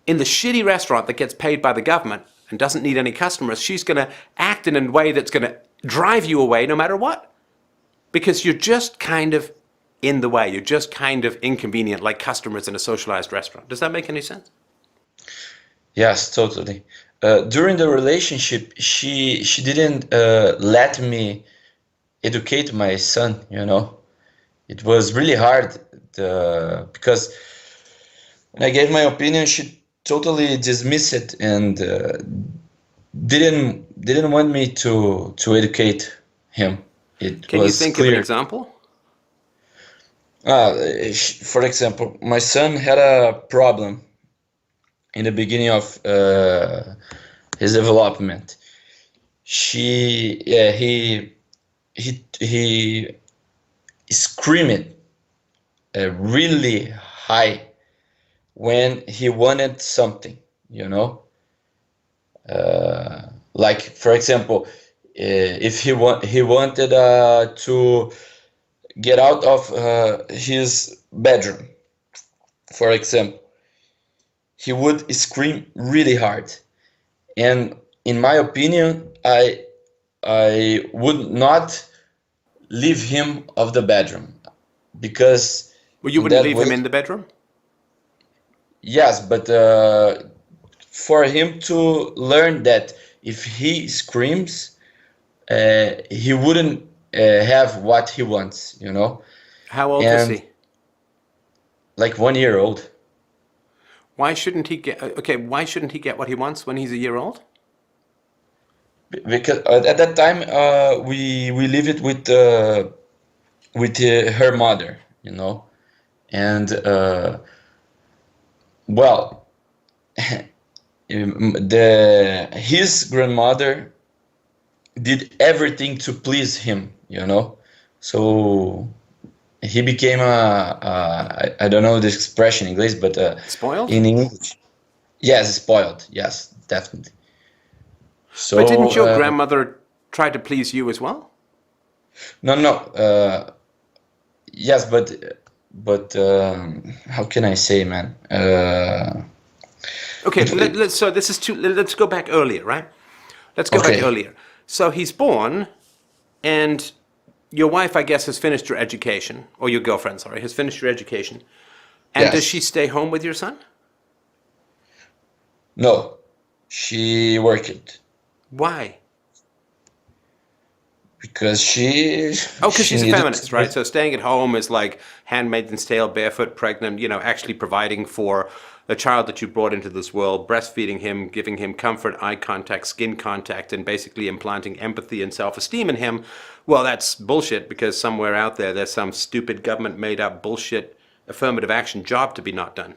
in the shitty restaurant that gets paid by the government and doesn't need any customers. She's going to act in a way that's going to drive you away no matter what. Because you're just kind of in the way. You're just kind of inconvenient, like customers in a socialized restaurant. Does that make any sense? Yes, totally. During the relationship, she didn't let me educate my son, It was really hard because when I gave my opinion, she totally dismissed it and didn't want me to educate him. Can you think of an example? For example, my son had a problem in the beginning of his development. He screamed really high when he wanted something, like for example, if he wanted to get out of his bedroom, for example, he would scream really hard. And in my opinion, I would not leave him of the bedroom because. Well, you wouldn't leave him in the bedroom? Yes, but for him to learn that if he screams, he wouldn't have what he wants, How old is he? Like 1 year old. Why shouldn't he get what he wants when he's a year old? Because at that time we lived with her mother, and well, the his grandmother did everything to please him, you know. So he became I don't know this expression in English, but Spoiled? in English, yes, spoiled. Yes, definitely. But didn't So your grandmother try to please you as well? no, no, yes, but how can I say, man? Okay, so this is too. Let's go back earlier, right? Let's go back Okay, earlier. So he's born, and your wife, I guess, has finished her education, or your girlfriend, sorry, has finished her education. And does she yes, stay home with your son? no, she worked Why? because Oh, because she she's a needed feminist, right? to. So staying at home is like handmaid's tale, barefoot, pregnant, actually providing for the child that you brought into this world, breastfeeding him, giving him comfort, eye contact, skin contact, and basically implanting empathy and self-esteem in him. Well, that's bullshit because somewhere out there, there's some stupid government made up bullshit affirmative action job to be not done.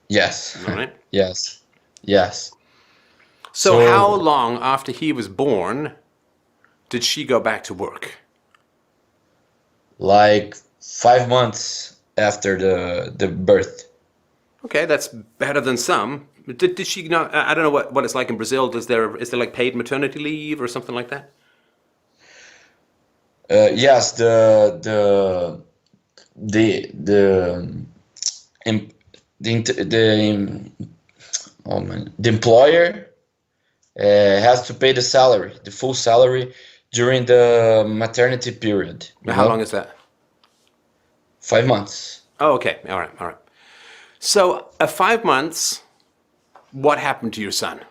Yes, All right? yes, yes. So how So long after he was born did she go back to work? like 5 months after the birth. Okay, that's better than some. Did she not? I don't know what it's like in Brazil. Is there like paid maternity leave or something like that? Yes, the em- oh man, the employer has to pay the salary, the full salary during the maternity period, you How long know, is that? 5 months. Oh, okay. All right. All right. So, 5 months. What happened to your son?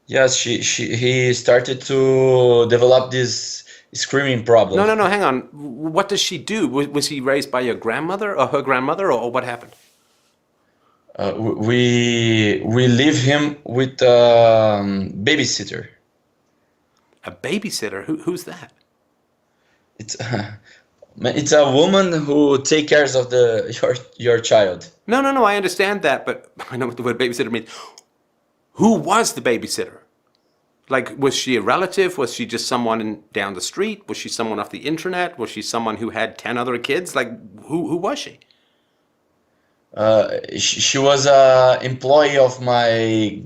Yes, he started to develop this screaming problem. No, no, no. Hang on. What does she do? Was he raised by your grandmother or her grandmother, or what happened? We leave him with babysitter. A babysitter? Who's that? It's it's a woman who take cares of the your child. No, no, no. I understand that, but I know what the word babysitter means. Who was the babysitter? Like, was she a relative? Was she just someone down the street? Was she someone off the internet? Was she someone who had 10 other kids? Like, who was she? She was a employee of my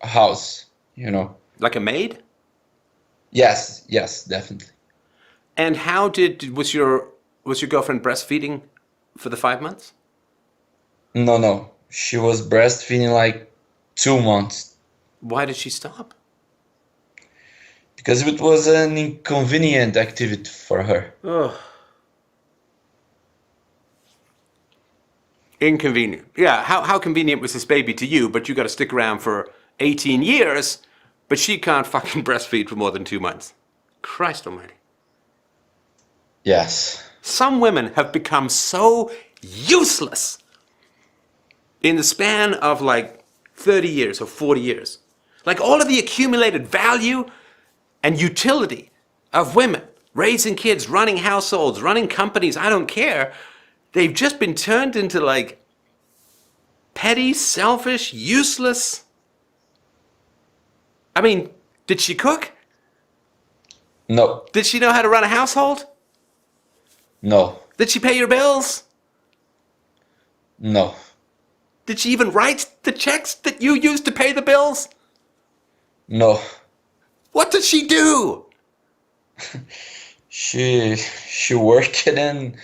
house. You know. Like a maid? Yes, yes, definitely. And how was your girlfriend breastfeeding for the 5 months? No, no, she was breastfeeding like 2 months Why did she stop? because it was an inconvenient activity for her. Oh, inconvenient. Yeah, how convenient was this baby to you, but you got to stick around for 18 years, but she can't fucking breastfeed for more than 2 months. Christ almighty. Yes. Some women have become so useless in the span of like 30 years or 40 years. Like all of the accumulated value and utility of women raising kids, running households, running companies, I don't care. They've just been turned into like petty, selfish, useless. I mean, did she cook? No, Did she know how to run a household? no, Did she pay your bills? no, Did she even write the checks that you used to pay the bills? no. What did she do? She worked and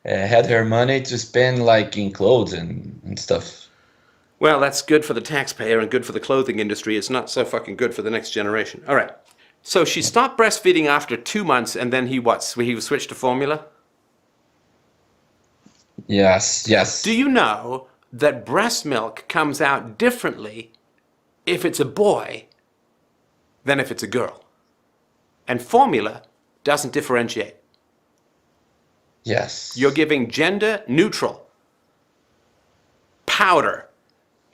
had her money to spend like in clothes and stuff. Well, that's good for the taxpayer and good for the clothing industry. It's not so fucking good for the next generation. All right. So she stopped breastfeeding after 2 months, and then he what? He switched to formula? Yes, Do yes. you know that breast milk comes out differently if it's a boy than if it's a girl? And formula doesn't differentiate. You're Yes. giving gender neutral powder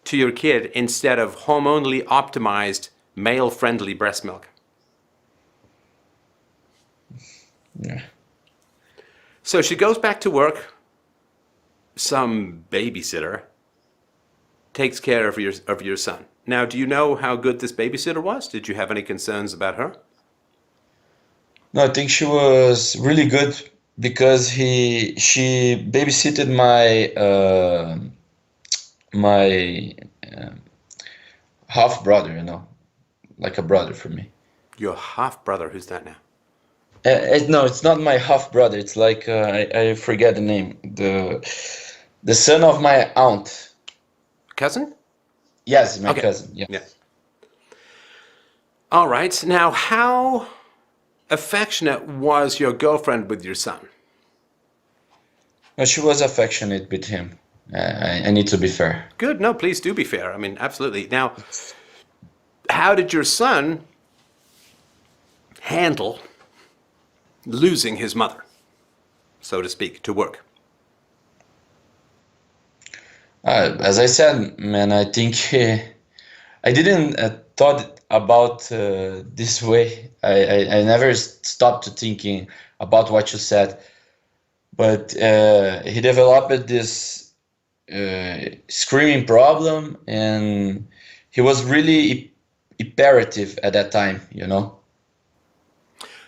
to your kid instead of hormonally optimized male friendly breast milk. Yeah. So she goes back to work, some babysitter, takes care of your son. Now, do you know how good this babysitter was? Did you have any concerns about her? No, I think she was really good because she babysitted my half brother, like a brother for me. Your half brother, who's that now? No, it's not my half brother. It's like I forget the name. The son of my aunt. Cousin? Yes, my Okay. cousin. Yeah. Yeah. All right. Now, how affectionate was your girlfriend with your son? No, she was affectionate with him. I need to be fair. Good. No, please do be fair. I mean, absolutely. Now, how did your son handle losing his mother, so to speak, to work? As I said, man, I think I didn't thought about this way. I never stopped to thinking about what you said, but he developed this screaming problem, and he was really imperative at that time.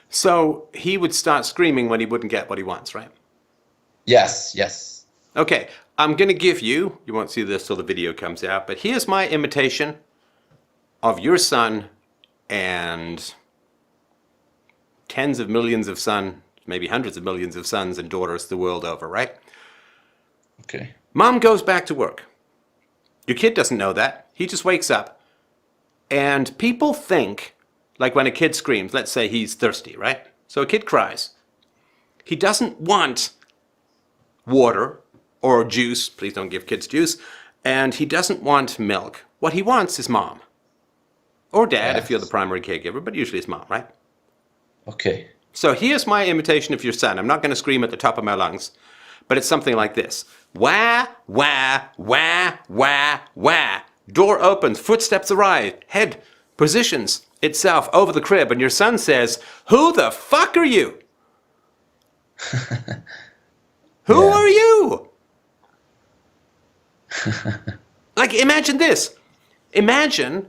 So he would start screaming when he wouldn't get what he wants, right? Yes, yes. Okay, I'm going to give you won't see this till the video comes out, but here's my imitation of your son and tens of millions of sons, maybe hundreds of millions of sons and daughters the world over, right? Okay. Mom goes back to work. Your kid doesn't know that. He just wakes up. And people think, like when a kid screams, let's say he's thirsty, right? So a kid cries. He doesn't want water or juice. Please don't give kids juice. And he doesn't want milk. What he wants is mom. Or dad, if you're the primary caregiver, but usually it's mom, right? Okay. So here's my imitation of your son. I'm not going to scream at the top of my lungs, but it's something like this. Wah, wah, wah, wah, wah. Door opens, footsteps arrive, head positions itself over the crib, and your son says, "Who the fuck are you? Who Yeah. are you?" Like, imagine this. Imagine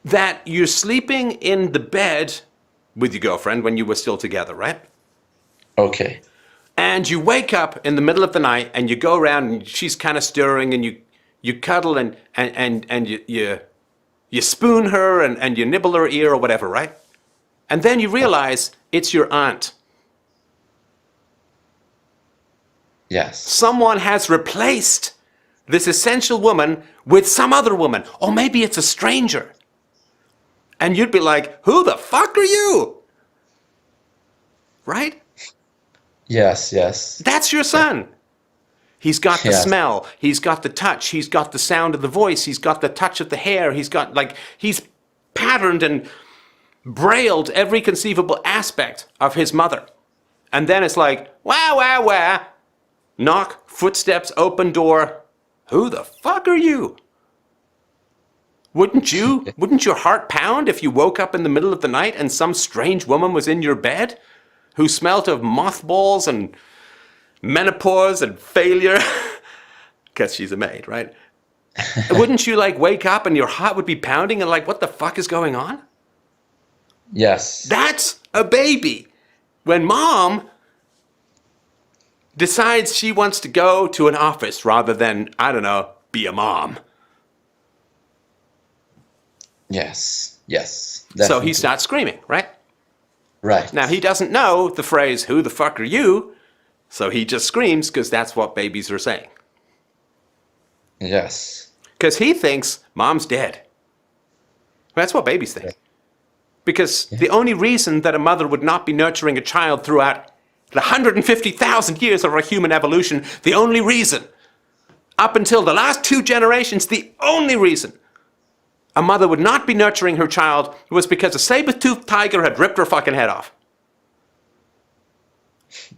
that you're sleeping in the bed with your girlfriend when you were still together, right? Okay. And you wake up in the middle of the night and you go around and she's kind of stirring and you cuddle and you spoon her and you nibble her ear or whatever, right? And then you realize it's your aunt. Yes. Someone has replaced this essential woman with some other woman. Or maybe it's a stranger. And you'd be like, "Who the fuck are you?" Right? Yes, yes. That's your son. He's got the Yes. smell. He's got the touch. He's got the sound of the voice. He's got the touch of the hair. He's patterned and brailled every conceivable aspect of his mother. And then it's like, wah, wah, wah. Knock, footsteps, open door. Who the fuck are you? Wouldn't your heart pound if you woke up in the middle of the night and some strange woman was in your bed who smelt of mothballs and menopause and failure? Because she's a maid, right? Wouldn't you wake up and your heart would be pounding and what the fuck is going on? Yes. That's a baby. When mom decides she wants to go to an office rather than, I don't know, be a mom. Yes. Yes. So he Definitely. starts screaming, right? Right. Now, he doesn't know the phrase, "Who the fuck are you?" So he just screams because that's what babies are saying. Yes. Because he thinks mom's dead. That's what babies think. Because the only reason that a mother would not be nurturing a child throughout the 150,000 years of our human evolution, the only reason, up until the last 2 generations, the only reason a mother would not be nurturing her child was because a saber-toothed tiger had ripped her fucking head off.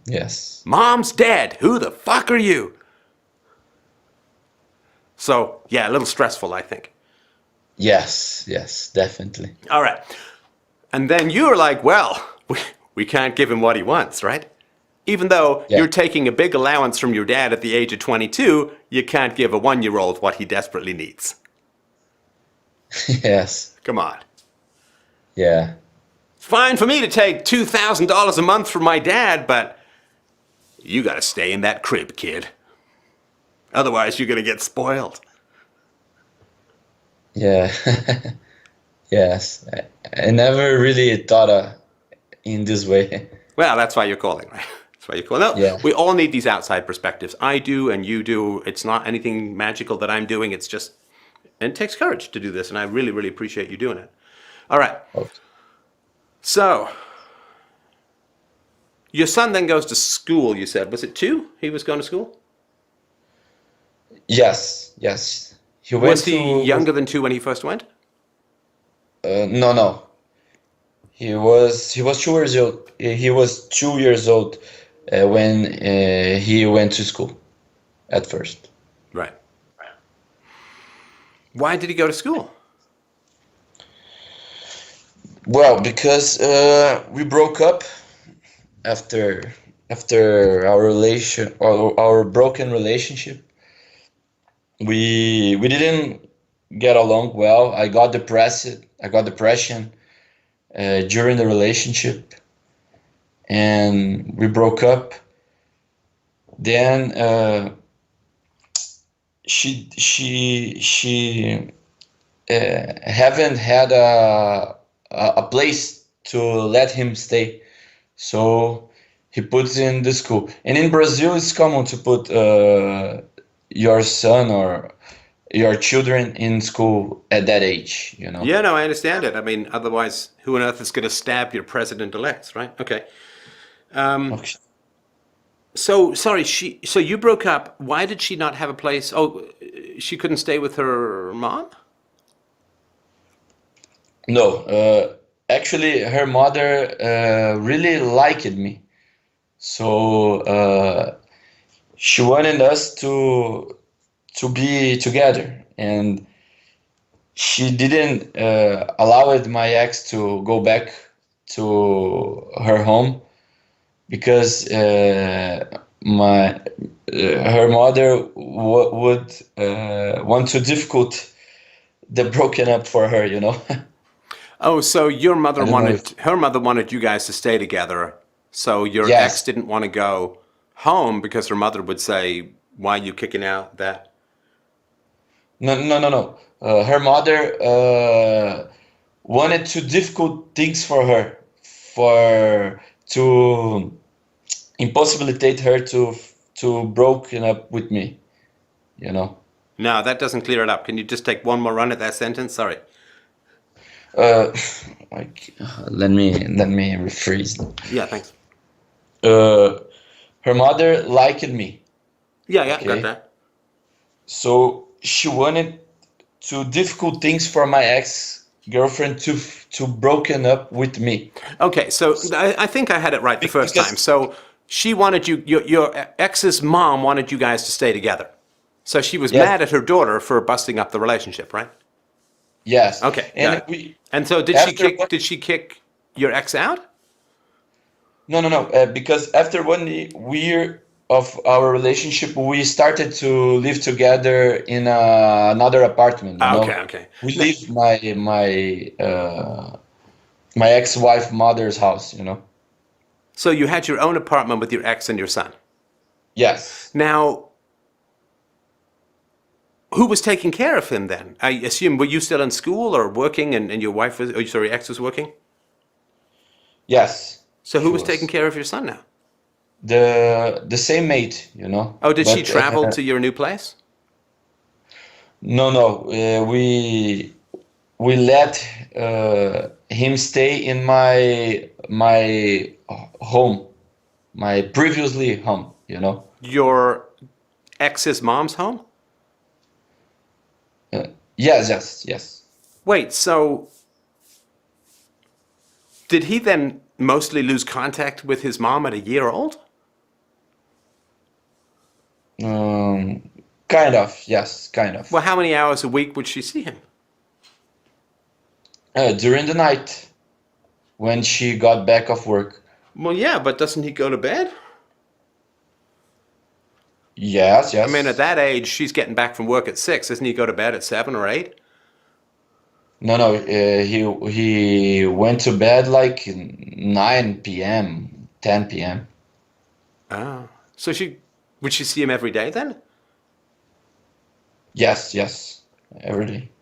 Yes. Mom's dead. Who the fuck are you? So, yeah, a little stressful, I think. Yes. Yes. Definitely. All right. And then you're like, well, we can't give him what he wants, right? Even though Yeah. you're taking a big allowance from your dad at the age of 22, you can't give a 1-year-old what he desperately needs. Yes. Come on. Yeah. It's fine for me to take $2,000 a month from my dad, but you gotta stay in that crib, kid. Otherwise, you're gonna get spoiled. Yeah. Yes. I never really thought in this way. Well, that's why you're calling, right? That's why you're calling. No, Yeah. we all need these outside perspectives. I do, and you do. It's not anything magical that I'm doing. It's just, and it takes courage to do this, and I really, really appreciate you doing it. All right. Okay. So, your son then goes to school, you said. Was it 2? He was going to school? Yes. Yes. He Was went he to younger than 2 when he first went? no. He was 2 years old. He was 2 years old when he went to school at first. Right. Why did he go to school? Well, because we broke up after our broken relationship. We didn't get along well. I got depressed. I got depression during the relationship, and we broke up. Then she haven't had a place to let him stay, so he puts in the school. And in Brazil, it's common to put your son or your children in school at that age, you know. Yeah, no, I understand it. I mean, otherwise, who on earth is going to stab your president-elects, right? Okay. Okay. So, sorry, so you broke up. Why did she not have a place? Oh, she couldn't stay with her mom? No, actually, her mother really liked me, so she wanted us to be together, and she didn't allow my ex to go back to her home because my her mother would want to difficult the broken up for her, you know. Oh, so your mother I don't know if her mother wanted you guys to stay together. So your ex yes. didn't want to go home because her mother would say, "Why are you kicking out that?" No. Her mother wanted to difficult things for her, for to impossibilitate her to broken up with me, you know. No, that doesn't clear it up. Can you just take one more run at that sentence? Sorry. Uh, like, let me rephrase. Yeah, thanks. Uh, Her mother liked me, Yeah, yeah, got okay? that. So she wanted to difficult things for my ex-girlfriend to broken up with me. Okay, so I think I had it right the first time. Because So she wanted you, your ex's mom wanted you guys to stay together. So she was yes, mad at her daughter for busting up the relationship, right? yes, Okay, got and it. we And so after one did she kick your ex out? no, because after 1 year of our relationship, we started to live together in another apartment. You Ah, okay, know, okay. we leave my ex-wife mother's house. You know, So you had your own apartment with your ex and your son. yes, Now, who was taking care of him then? I assume, were you still in school or working and your wife was, oh, sorry, ex was working? yes, So who she was taking was care of your son now? the same mate. You know, Oh, did she but travel to your new place? no, we let him stay in my home, my previously home. You know. Your ex's mom's home? Uh, yes. Wait, so did he then mostly lose contact with his mom at a year old? Um, kind of, yes, kind Well, of. how many hours a week would she see him? During the night when she got back off work. Well, yeah, but doesn't he go to bed? Yes, I mean, at yes. that age, she's getting back from work at 6. Doesn't he go to bed at 7 or 8? No, no. He went to bed like 9 p.m., 10 p.m. Oh. So would she see him every day then? Yes, yes. Every day.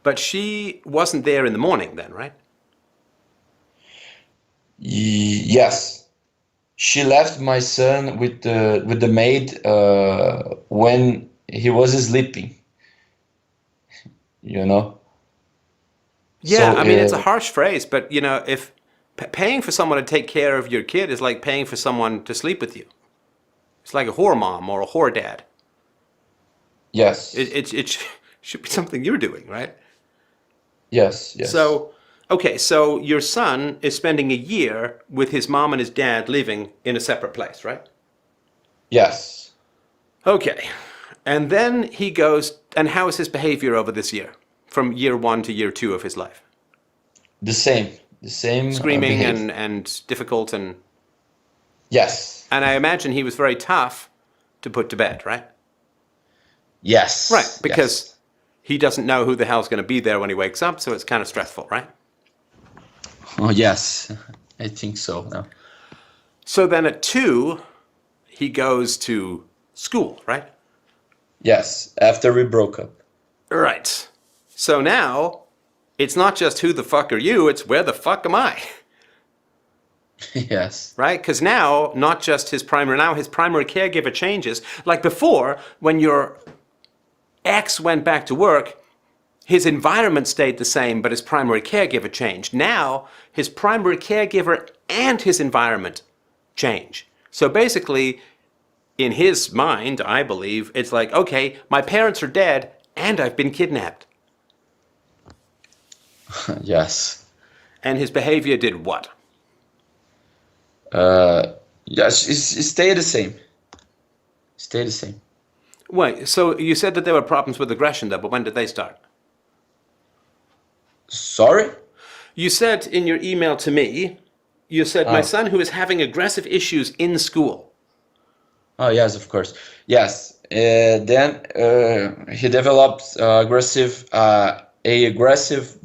But she wasn't there in the morning then, right? Yes. She left my son with the maid when he was sleeping, you know. Yeah, So I mean, it's a harsh phrase, but if paying for someone to take care of your kid is like paying for someone to sleep with you. It's like a whore mom or a whore dad. yes, It should be something you're doing, right? yes, yes, So, okay, so your son is spending a year with his mom and his dad living in a separate place, right? yes. Okay. And then he goes, and how is his behavior over this year? From year 1 to year 2 of his life? The same Screaming behavior. and difficult Yes, and I imagine he was very tough to put to bed, right? Right, yes, because yes. he doesn't know who the hell's going to be there when he wakes up, so it's kind of stressful, right? Oh, yes. I think so. No. So then at 2, he goes to school, right? Yes, after we broke up. Right. So now it's not just who the fuck are you, it's where the fuck am I? Yes, Right? Because now, not just now his primary caregiver changes. Like before, when your ex went back to work, his environment stayed the same, but his primary caregiver changed. Now, his primary caregiver and his environment change. So basically, in his mind, I believe, it's like, okay, my parents are dead and I've been kidnapped. yes. And his behavior did what? Yes, it stayed the same. Stay the same. Wait, so you said that there were problems with aggression though, but when did they start? Sorry? You said in your email to me, you said, my Oh, son who is having aggressive issues in school. oh yes, of course. Yes. Then he developed a aggressive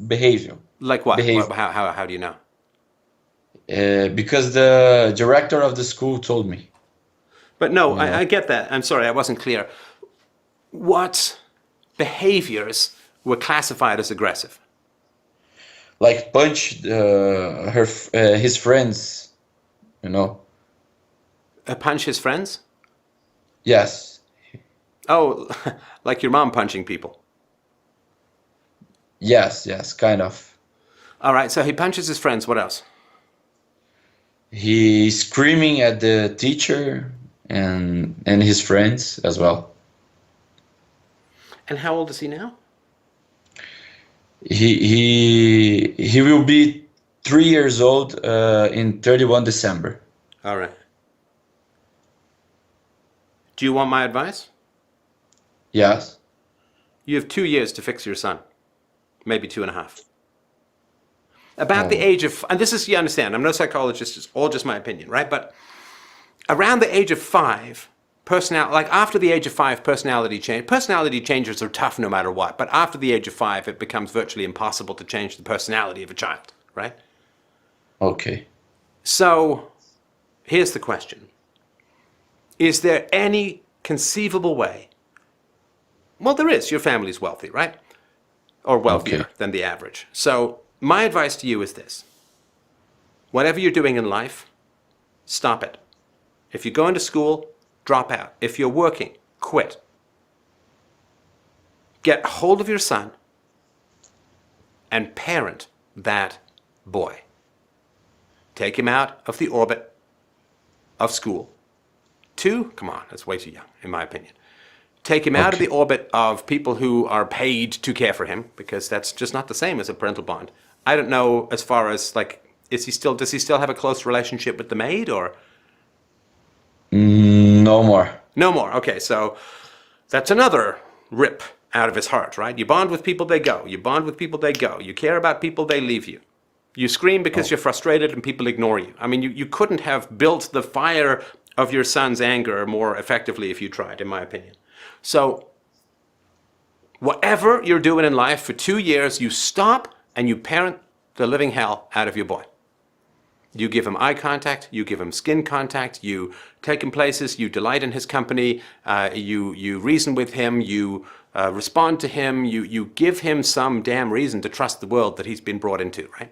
behavior. Like what? Behavior. How do you know? Because the director of the school told me, But no, you know, I get that. I'm sorry, I wasn't clear. What behaviors were classified as aggressive? like punch his friends, you know. Punch his friends? Yes. Oh, like your mom punching people. Yes, yes, kind of. All right, so he punches his friends. What else? He screaming at the teacher and his friends as well. And how old is he now? He will be 3 years old in 31 December. All right. Do you want my advice? Yes. You have 2 years to fix your son, maybe 2.5. About the Oh, age of, and this is, you understand, I'm no psychologist, it's all just my opinion, right? But around the age of 5, like after the age of 5, personality changes are tough no matter what, but after the age of 5, it becomes virtually impossible to change the personality of a child, right? okay. So here's the question. Is there any conceivable way? Well, there is. Your family's wealthy, right? Or Okay. wealthier than the average. So my advice to you is this. Whatever you're doing in life, stop it. If you're going to school, drop out. If you're working, quit. Get hold of your son and parent that boy. Take him out of the orbit of school. 2, come on, that's way too young, in my opinion. Take him out of the Okay. orbit of people who are paid to care for him, because that's just not the same as a parental bond. I don't know as far as like, does he still have a close relationship with the maid or? No more. No more. Okay, so that's another rip out of his heart, right? You bond with people, they go. You bond with people, they go. You care about people, they leave you. You scream because Oh, you're frustrated and people ignore you. I mean, you couldn't have built the fire of your son's anger more effectively if you tried, in my opinion. So whatever you're doing in life for 2 years, you stop and you parent the living hell out of your boy. You give him eye contact, you give him skin contact, you take him places, you delight in his company, you reason with him, you respond to him, you give him some damn reason to trust the world that he's been brought into, right?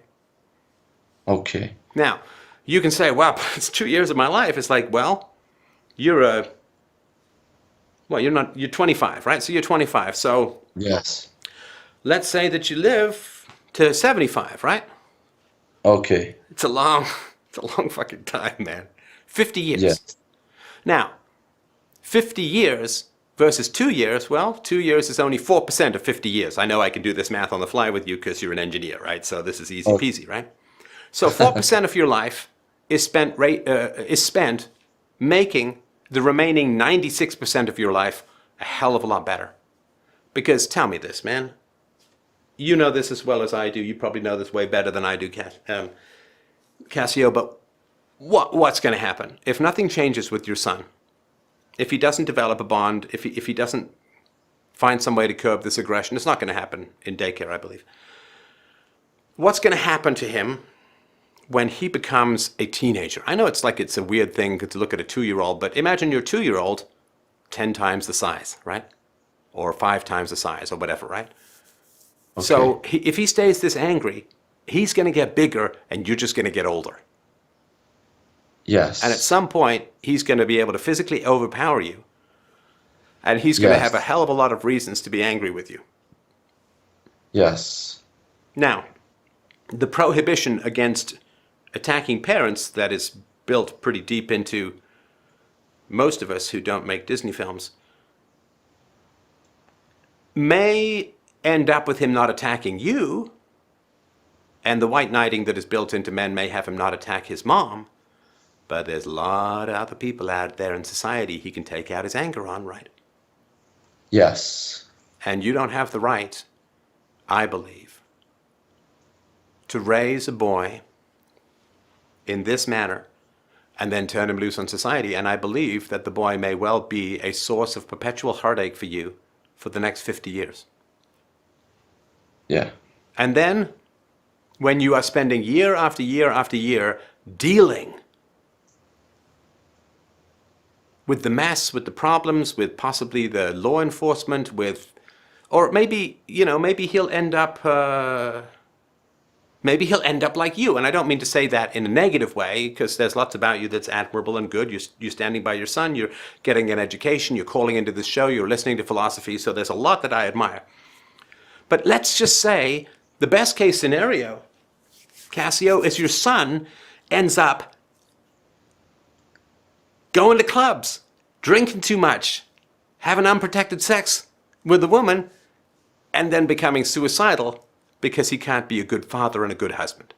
Okay. Now, you can say, well, it's 2 years of my life. It's like, well, you're 25, right? So you're 25. So Yes. let's say that you live to 75, right? Okay. It's a long fucking time, man. 50 years. Yes. Now, 50 years versus 2 years, well, 2 years is only 4% of 50 years. I know I can do this math on the fly with you because you're an engineer, right? So this is easy Okay. peasy, right? So 4% of your life is spent making the remaining 96% of your life a hell of a lot better. Because tell me this, man. You know this as well as I do. You probably know this way better than I do, Cassio. But what's going to happen if nothing changes with your son? If he doesn't develop a bond, if he doesn't find some way to curb this aggression, it's not going to happen in daycare, I believe. What's going to happen to him when he becomes a teenager? I know it's a weird thing to look at a 2-year-old, but imagine your 2-year-old 10 times the size, right? Or 5 times the size, or whatever, right? Okay. So if he stays this angry, he's going to get bigger, and you're just going to get older. Yes. And at some point, he's going to be able to physically overpower you, and he's going to have a hell of a lot of reasons to be angry with you. Yes. Now, the prohibition against attacking parents that is built pretty deep into most of us who don't make Disney films may end up with him not attacking you, and the white knighting that is built into men may have him not attack his mom, but there's a lot of other people out there in society he can take out his anger on, right? Yes. And you don't have the right, I believe, to raise a boy in this manner and then turn him loose on society. And I believe that the boy may well be a source of perpetual heartache for you for the next 50 years. Yeah. And then when you are spending year after year after year dealing with the mess, with the problems, with possibly the law enforcement, or maybe he'll end up like you. And I don't mean to say that in a negative way, because there's lots about you that's admirable and good. You're standing by your son, you're getting an education, you're calling into this show, you're listening to philosophy, so there's a lot that I admire. But let's just say the best case scenario, Cassio, is your son ends up going to clubs, drinking too much, having unprotected sex with a woman, and then becoming suicidal because he can't be a good father and a good husband.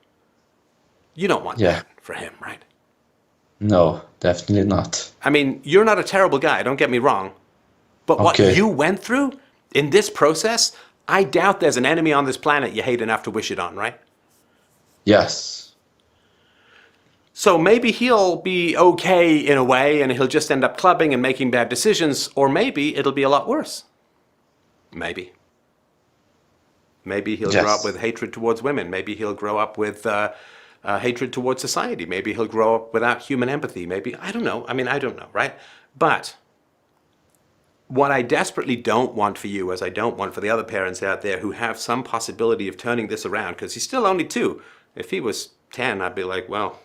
You don't want that for him, right? No, definitely not. I mean, you're not a terrible guy, don't get me wrong. But what you went through in this process, I doubt there's an enemy on this planet you hate enough to wish it on, right? Yes. So maybe he'll be okay in a way and he'll just end up clubbing and making bad decisions, or maybe it'll be a lot worse. Maybe. Maybe he'll grow up with hatred towards women. Maybe he'll grow up with hatred towards society. Maybe he'll grow up without human empathy. Maybe, I don't know. I mean, I don't know, right? But what I desperately don't want for you, as I don't want for the other parents out there who have some possibility of turning this around, because he's still only 2. If he was 10, I'd be like, well,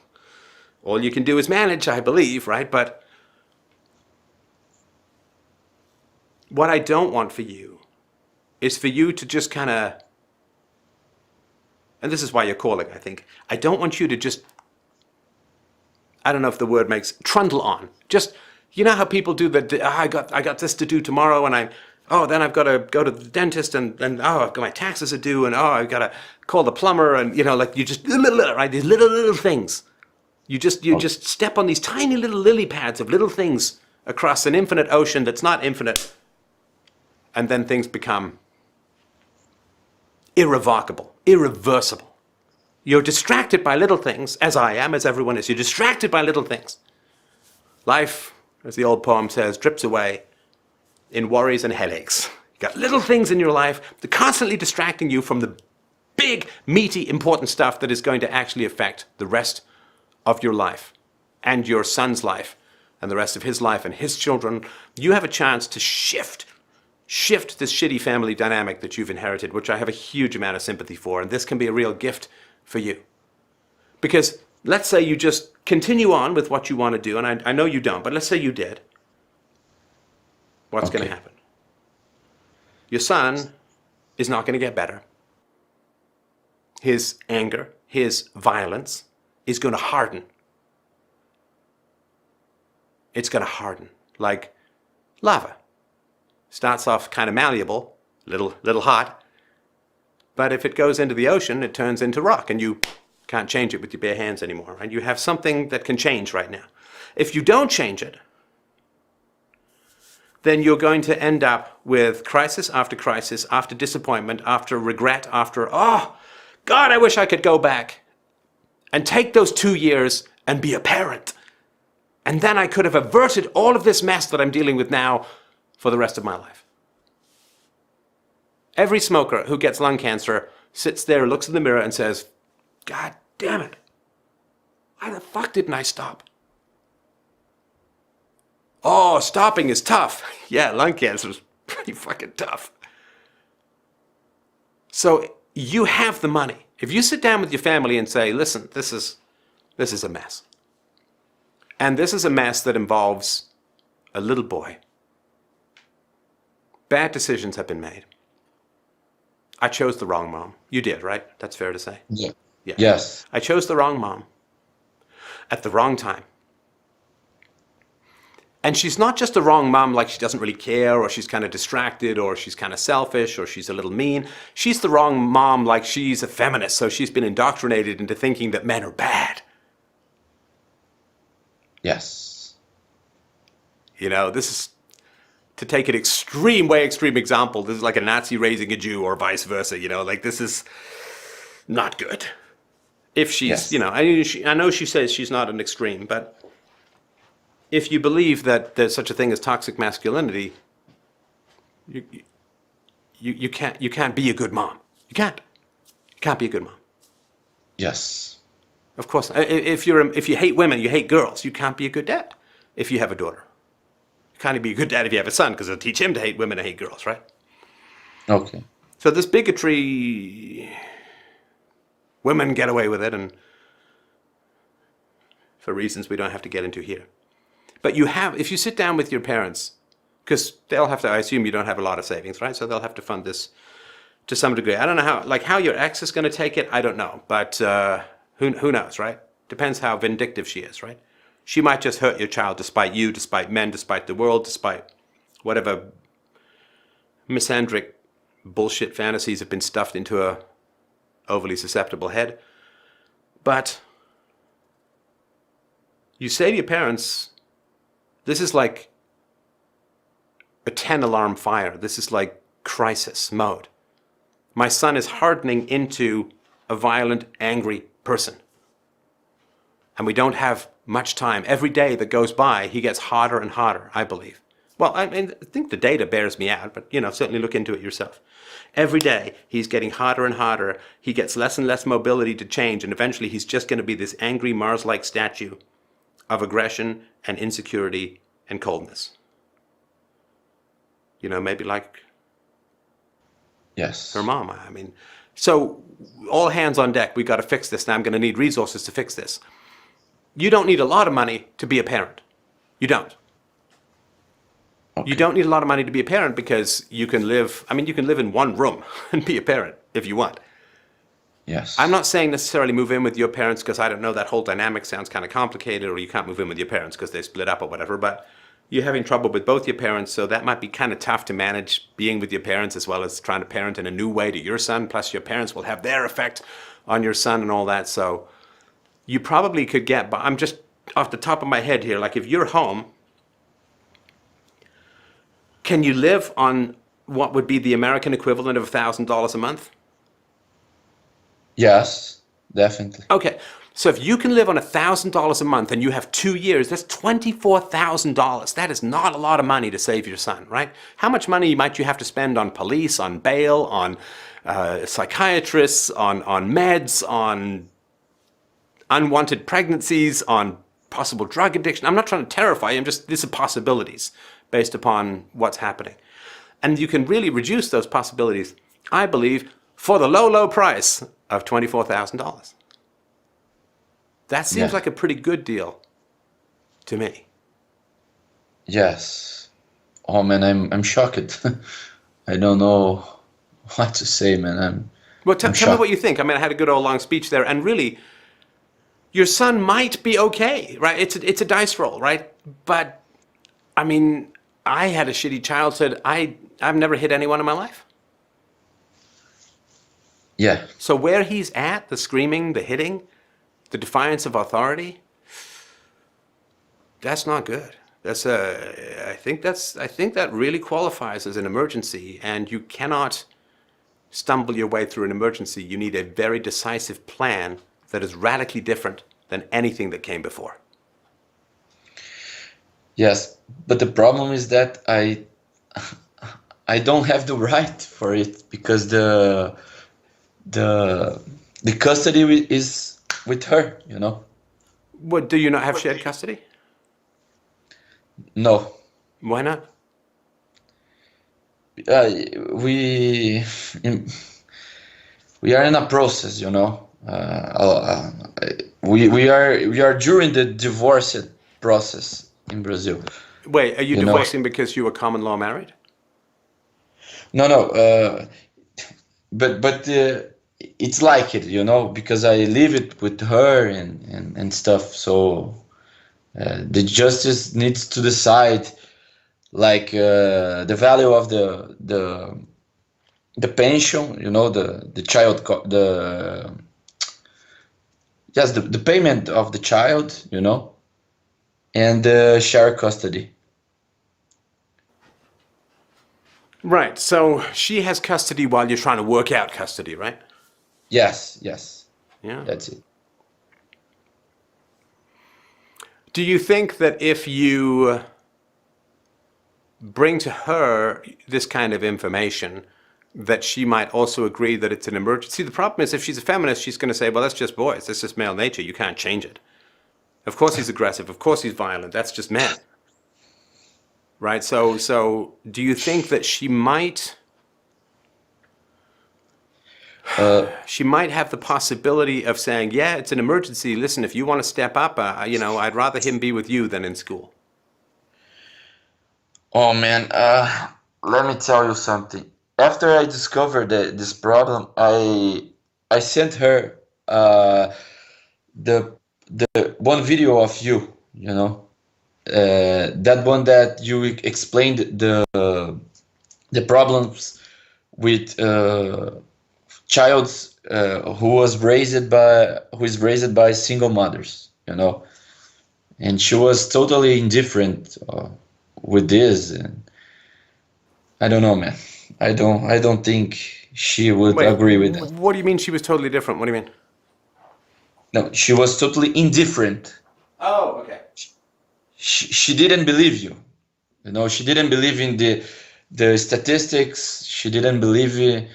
all you can do is manage, I believe, right? But what I don't want for you is for you to just kind of, and this is why you're calling, I think, I don't want you to just, I don't know if the word makes, trundle on. Just, you know how people do that, I got this to do tomorrow, and then I've got to go to the dentist, and my taxes are due, and I've got to call the plumber, and like you just, right, these little things. You just step on these tiny little lily pads of little things across an infinite ocean that's not infinite, and then things become irrevocable, irreversible. You're distracted by little things, as I am, as everyone is. You're distracted by little things. Life, as the old poem says, drips away in worries and headaches. You got little things in your life that are constantly distracting you from the big, meaty, important stuff that is going to actually affect the rest of your life and your son's life and the rest of his life and his children. You have a chance to shift this shitty family dynamic that you've inherited, which I have a huge amount of sympathy for, and this can be a real gift for you. Because let's say you just continue on with what you want to do, and I know you don't, but let's say you did. What's going to happen? Your son is not going to get better. His anger, his violence is going to harden. It's going to harden like lava. Starts off kind of malleable, little hot, but if it goes into the ocean, it turns into rock, and you can't change it with your bare hands anymore. And you have something that can change right now. If you don't change it, then you're going to end up with crisis after disappointment, after regret, after, oh, God, I wish I could go back and take those 2 years and be a parent. And then I could have averted all of this mess that I'm dealing with now for the rest of my life. Every smoker who gets lung cancer sits there, looks in the mirror and says, God damn it. Why the fuck didn't I stop? Oh, stopping is tough. Yeah, lung cancer is pretty fucking tough. So you have the money. If you sit down with your family and say, listen, this is a mess. And this is a mess that involves a little boy. Bad decisions have been made. I chose the wrong mom. You did, right? That's fair to say? Yeah. Yeah. Yes. I chose the wrong mom at the wrong time. And she's not just the wrong mom like she doesn't really care, or she's kind of distracted, or she's kind of selfish, or she's a little mean. She's the wrong mom like she's a feminist, so she's been indoctrinated into thinking that men are bad. Yes. You know, this is, to take an extreme example, this is like a Nazi raising a Jew or vice versa, you know, like this is not good. If she's, Yes. you know, I know she says she's not an extreme, but if you believe that there's such a thing as toxic masculinity, you can't be a good mom. You can't be a good mom. Yes. Of course, if you hate women, you hate girls, you can't be a good dad if you have a daughter. You can't be a good dad if you have a son, because it'll teach him to hate women and hate girls, right? Okay. So this bigotry, women get away with it, and for reasons we don't have to get into here. But if you sit down with your parents, because they'll have to, I assume you don't have a lot of savings, right? So they'll have to fund this to some degree. I don't know how your ex is going to take it, I don't know. But who knows, right? Depends how vindictive she is, right? She might just hurt your child despite you, despite men, despite the world, despite whatever misandric bullshit fantasies have been stuffed into a overly susceptible head. But you say to your parents, this is like a 10-alarm fire. This is like crisis mode. My son is hardening into a violent, angry person. And we don't have much time. Every day that goes by, he gets harder and harder, I believe. Well, I think the data bears me out, but, certainly look into it yourself. Every day, he's getting harder and harder. He gets less and less mobility to change, and eventually he's just going to be this angry Mars-like statue of aggression and insecurity and coldness. Maybe like Yes. her mom. So all hands on deck. We've got to fix this. Now I'm going to need resources to fix this. You don't need a lot of money to be a parent. You don't. Okay. You don't need a lot of money to be a parent because you can live in one room and be a parent if you want. Yes. I'm not saying necessarily move in with your parents because I don't know, that whole dynamic sounds kind of complicated, or you can't move in with your parents because they split up or whatever, but you're having trouble with both your parents, so that might be kind of tough to manage being with your parents as well as trying to parent in a new way to your son, plus your parents will have their effect on your son and all that, so you probably could get, but I'm just off the top of my head here, like if you're home, can you live on what would be the American equivalent of $1,000 a month? Yes, definitely. Okay, So if you can live on $1,000 a month and you have 2 years, that's $24,000. That is not a lot of money to save your son, right? How much money might you have to spend on police, on bail, on psychiatrists, on meds, on unwanted pregnancies, on possible drug addiction? I'm not trying to terrify you. These are possibilities based upon what's happening. And you can really reduce those possibilities, I believe, for the low, low price of $24,000. That seems Yeah. like a pretty good deal to me. Yes. Oh man, I'm shocked. I don't know what to say, man. Well, I'm tell me what shocked. you think. I mean, I had a good old long speech there, and really, your son might be okay, right? It's a dice roll, right? But I mean, I had a shitty childhood. I've never hit anyone in my life. Yeah. So where he's at, the screaming, the hitting, the defiance of authority, that's not good. I think that really qualifies as an emergency, and you cannot stumble your way through an emergency. You need a very decisive plan that is radically different than anything that came before. Yes. But the problem is that I don't have the right for it because the the custody is with her, you know. What, do you not have shared custody? No. Why not? Uh, we in, we are in a process, you know. We are during the divorce process in Brazil. Wait, are you You know. divorcing because you were common law married? No, no. But it's like it, you know, because I live it with her and stuff. So the justice needs to decide, like the value of the pension, you know, the child the yes the payment of the child, you know, and the share custody. Right, so she has custody while you're trying to work out custody, right? Yes, yes, Yeah. that's it. Do you think that if you bring to her this kind of information, that she might also agree that it's an emergency? The problem is, if she's a feminist, she's going to say, well, that's just boys. That's just male nature. You can't change it. Of course he's aggressive. Of course he's violent. That's just men. Right? So do you think that Uh, she might have the possibility of saying, yeah, it's an emergency. Listen, if you want to step up, I'd rather him be with you than in school. oh man, let me tell you something. After I discovered this problem, I sent her the the one video of you, you know, that one that you explained the problems with childs who is raised by single mothers, you know, and she was totally indifferent with this, and I don't know, man. I don't think she would Wait, agree with that. what do you mean she was totally different? What do you mean? No, she was totally indifferent. Oh, okay. She didn't believe you. You know, she didn't believe in the statistics. She didn't believe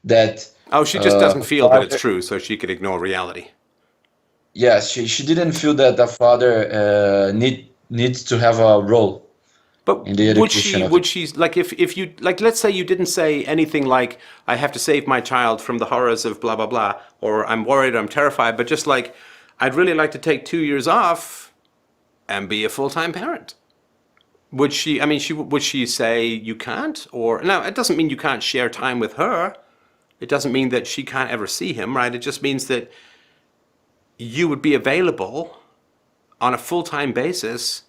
that Oh, she just doesn't a feel that it's father. true, so she could ignore reality. Yes, she didn't feel that a father needs to have a role But in the education of it. would she, like, if you, like, let's say you didn't say anything like, I have to save my child from the horrors of blah, blah, blah, or I'm worried, or I'm terrified, but just like, I'd really like to take 2 years off and be a full-time parent. Would she, I mean, would she say you can't? Or, no, it doesn't mean you can't share time with her. It doesn't mean that she can't ever see him, right? It just means that you would be available on a full-time basis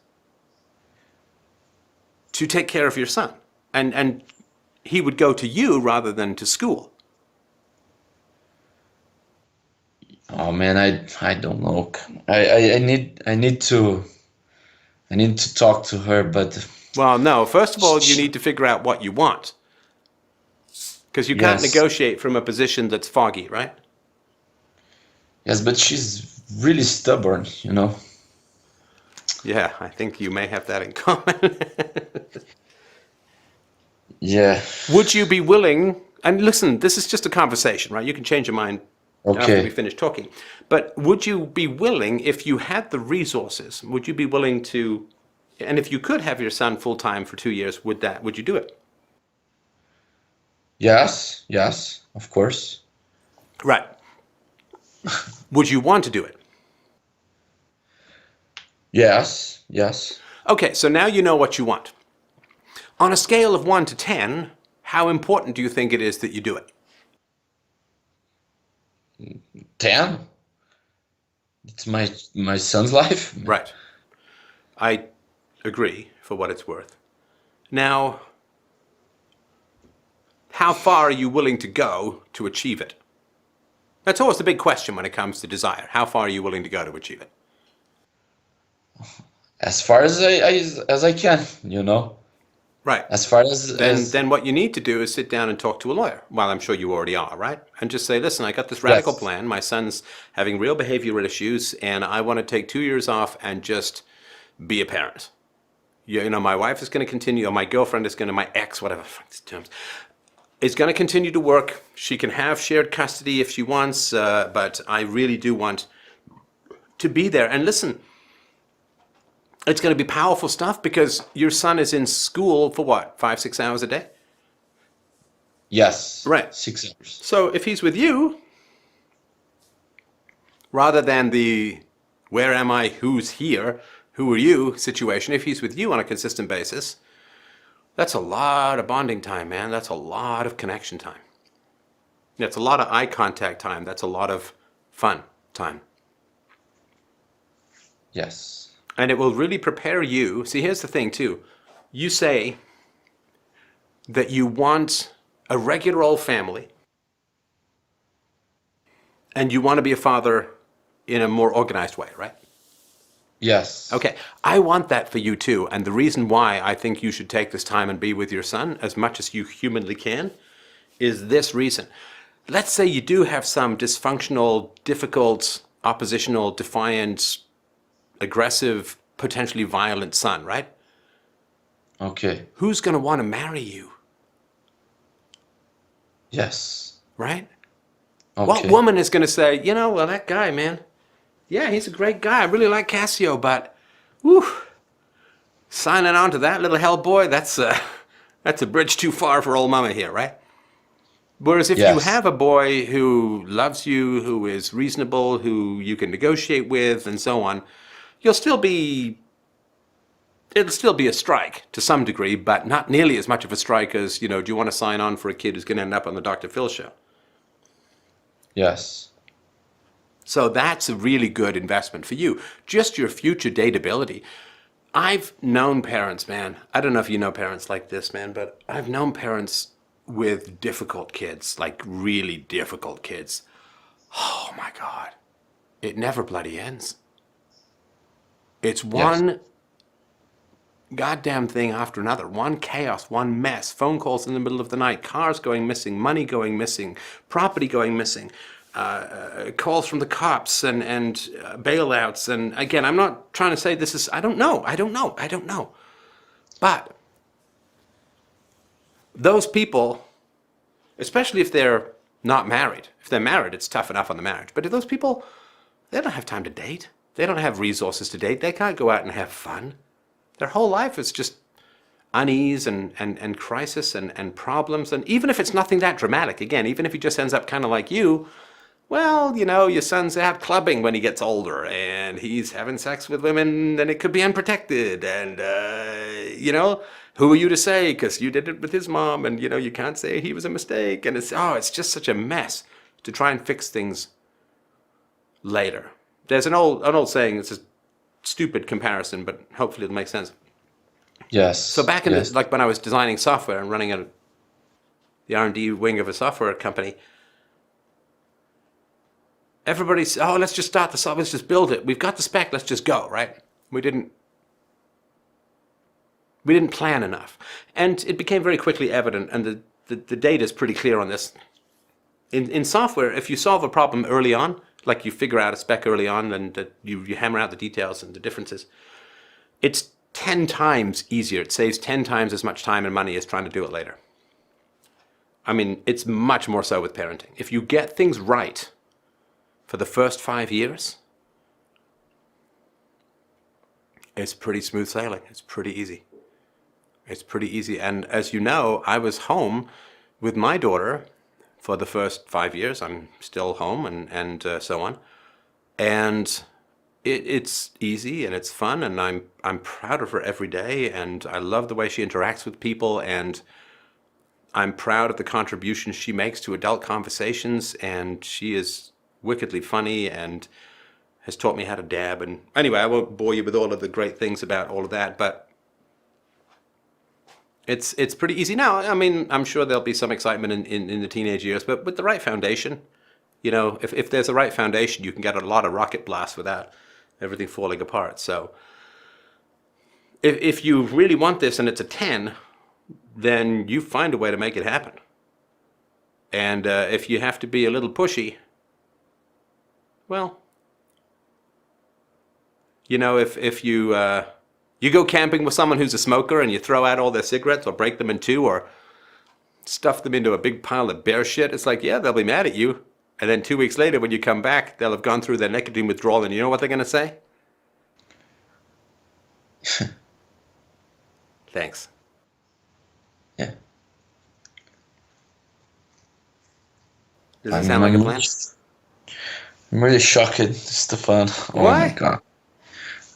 to take care of your son. And he would go to you rather than to school. Oh man, I don't know. I need to talk to her, but Well, no, first of all, you need to figure out what you want. Because you can't yes, negotiate from a position that's foggy, right? yes, but she's really stubborn, you know. Yeah, I think you may have that in common. Yeah. Would you be willing, and listen, this is just a conversation, right? You can change your mind after we Okay. finish talking. But would you be willing, if you had the resources, would you be willing to, and if you could have your son full time for 2 years, would you do it? Yes, yes, of course. Right. Would you want to do it? Yes, yes. Okay, so now you know what you want. On a scale of 1 to 10, how important do you think it is that you do it? 10? It's my son's life. Right. I agree for what it's worth. Now, how far are you willing to go to achieve it? That's always the big question when it comes to desire. How far are you willing to go to achieve it? As far as I can, you know. Right. As far as Then what you need to do is sit down and talk to a lawyer. Well, I'm sure you already are, right? And just say, listen, I got this radical yes. plan. My son's having real behavioral issues, and I want to take 2 years off and just be a parent. You know, my wife is going to continue, or my girlfriend is going to, my ex, whatever these terms, is going to continue to work. She can have shared custody if she wants, but I really do want to be there. And listen, it's going to be powerful stuff because your son is in school for what, 5, 6 hours a day? Yes. Right. 6 hours. So if he's with you, rather than the where am I, who's here, who are you situation, if he's with you on a consistent basis, that's a lot of bonding time, man. That's a lot of connection time. That's a lot of eye contact time. That's a lot of fun time. Yes. And it will really prepare you. See, here's the thing, too. You say that you want a regular old family and you want to be a father in a more organized way, right? Yes. Okay, I want that for you too. And the reason why I think you should take this time and be with your son as much as you humanly can is this reason. Let's say you do have some dysfunctional, difficult, oppositional, defiant, aggressive, potentially violent son, right? Okay. Who's going to want to marry you, Yes. right? What Okay. woman is going to say, you know, well, that guy, man, yeah, he's a great guy. I really like Cassio, but, whew, signing on to that little hellboy, that's a bridge too far for old mama here, right? Whereas if you Yes. have a boy who loves you, who is reasonable, who you can negotiate with, and so on, you'll still be, it'll still be a strike to some degree, but not nearly as much of a strike as, you know, do you want to sign on for a kid who's going to end up on the Dr. Phil show? Yes. So that's a really good investment for you. Just your future dateability. I've known parents, man. I don't know if you know parents like this, man, but I've known parents with difficult kids, like really difficult kids. Oh my God. It never bloody ends. It's Yes. one goddamn thing after another. One chaos, one mess. Phone calls in the middle of the night, cars going missing, money going missing, property going missing, calls from the cops and bailouts. And again, I'm not trying to say this is, I don't know. But those people, especially if they're not married, if they're married, it's tough enough on the marriage. But if those people, they don't have time to date. They don't have resources to date. They can't go out and have fun. Their whole life is just unease and crisis and problems. And even if it's nothing that dramatic, again, even if he just ends up kind of like you, well, you know, your son's out clubbing when he gets older and he's having sex with women and it could be unprotected. And, you know, who are you to say? Because you did it with his mom and, you know, you can't say he was a mistake. And it's just such a mess to try and fix things later. There's an old saying, it's a stupid comparison, but hopefully it'll make sense. So Yes. back in the, Yes. like when I was designing software and running the R&D wing of a software company, everybody said, oh, let's just start the software, let's just build it. We've got the spec, let's just go, right? We didn't plan enough. And it became very quickly evident, and the data is pretty clear on this. In software, if you solve a problem early on, like you figure out a spec early on and you hammer out the details and the differences. It's 10 times easier. It saves 10 times as much time and money as trying to do it later. I mean, it's much more so with parenting. If you get things right for the first 5 years, it's pretty smooth sailing. It's pretty easy. It's pretty easy. And as you know, I was home with my daughter for the first 5 years. I'm still home and so on. And it's easy and it's fun, and I'm proud of her every day, and I love the way she interacts with people, and I'm proud of the contributions she makes to adult conversations, and she is wickedly funny and has taught me how to dab. And anyway, I won't bore you with all of the great things about all of that, but it's pretty easy now. I mean, I'm sure there'll be some excitement in the teenage years, but with the right foundation, if there's a right foundation, you can get a lot of rocket blasts without everything falling apart. So if you really want this and it's a 10, then you find a way to make it happen. And if you have to be a little pushy, well, if you go camping with someone who's a smoker and you throw out all their cigarettes or break them in two or stuff them into a big pile of bear shit, it's like, yeah, they'll be mad at you. And then 2 weeks later, when you come back, they'll have gone through their nicotine withdrawal, and you know what they're going to say? Thanks. Yeah. Does it sound like a plan? I'm really shocked, Stefan. Oh Why? my God.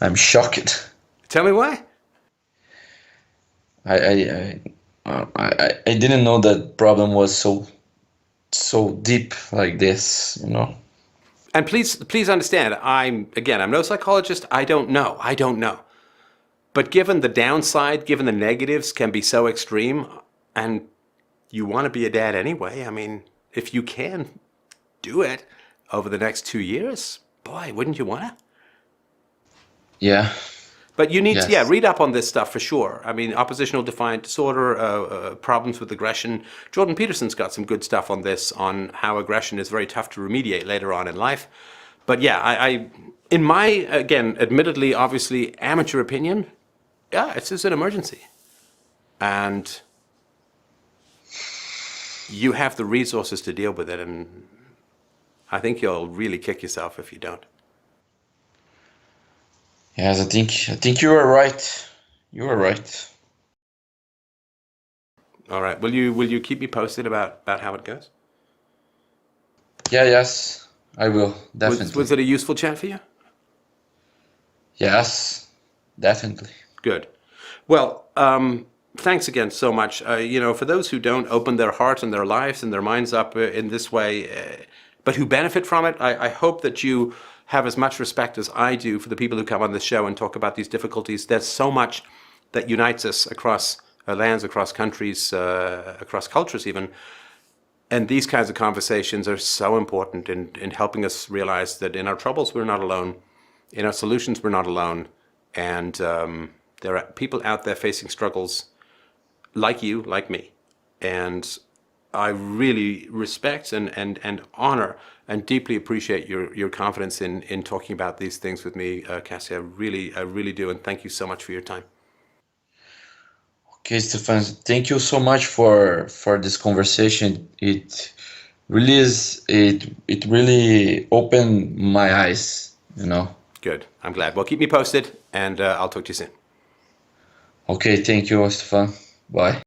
I'm shocked. Tell me why. I didn't know that problem was so deep like this, And please understand, I'm no psychologist. I don't know. But given the downside, given the negatives can be so extreme, and you want to be a dad anyway, I mean, if you can do it over the next 2 years, boy, wouldn't you want to? Yeah. But you need Yes. to, read up on this stuff for sure. I mean, oppositional defiant disorder, problems with aggression. Jordan Peterson's got some good stuff on this, on how aggression is very tough to remediate later on in life. But yeah, I in my, again, admittedly, obviously, amateur opinion, yeah, it's just an emergency. And you have the resources to deal with it, and I think you'll really kick yourself if you don't. Yes, I think you are right. You are right. All right. Will you keep me posted about how it goes? Yeah, yes, I will, definitely. Was it a useful chat for you? Yes, definitely. Good. Well, thanks again so much. For those who don't open their hearts and their lives and their minds up in this way, but who benefit from it, I hope that you have as much respect as I do for the people who come on this show and talk about these difficulties. There's so much that unites us across lands, across countries, across cultures even. And these kinds of conversations are so important in helping us realize that in our troubles, we're not alone. In our solutions, we're not alone. And there are people out there facing struggles like you, like me. And I really respect and honor and deeply appreciate your confidence in talking about these things with me, Cassie. I really do. And thank you so much for your time. Okay, Stefan, thank you so much for this conversation. It really opened my eyes, Good. I'm glad. Well, keep me posted, and I'll talk to you soon. Okay, thank you, Stefan. Bye.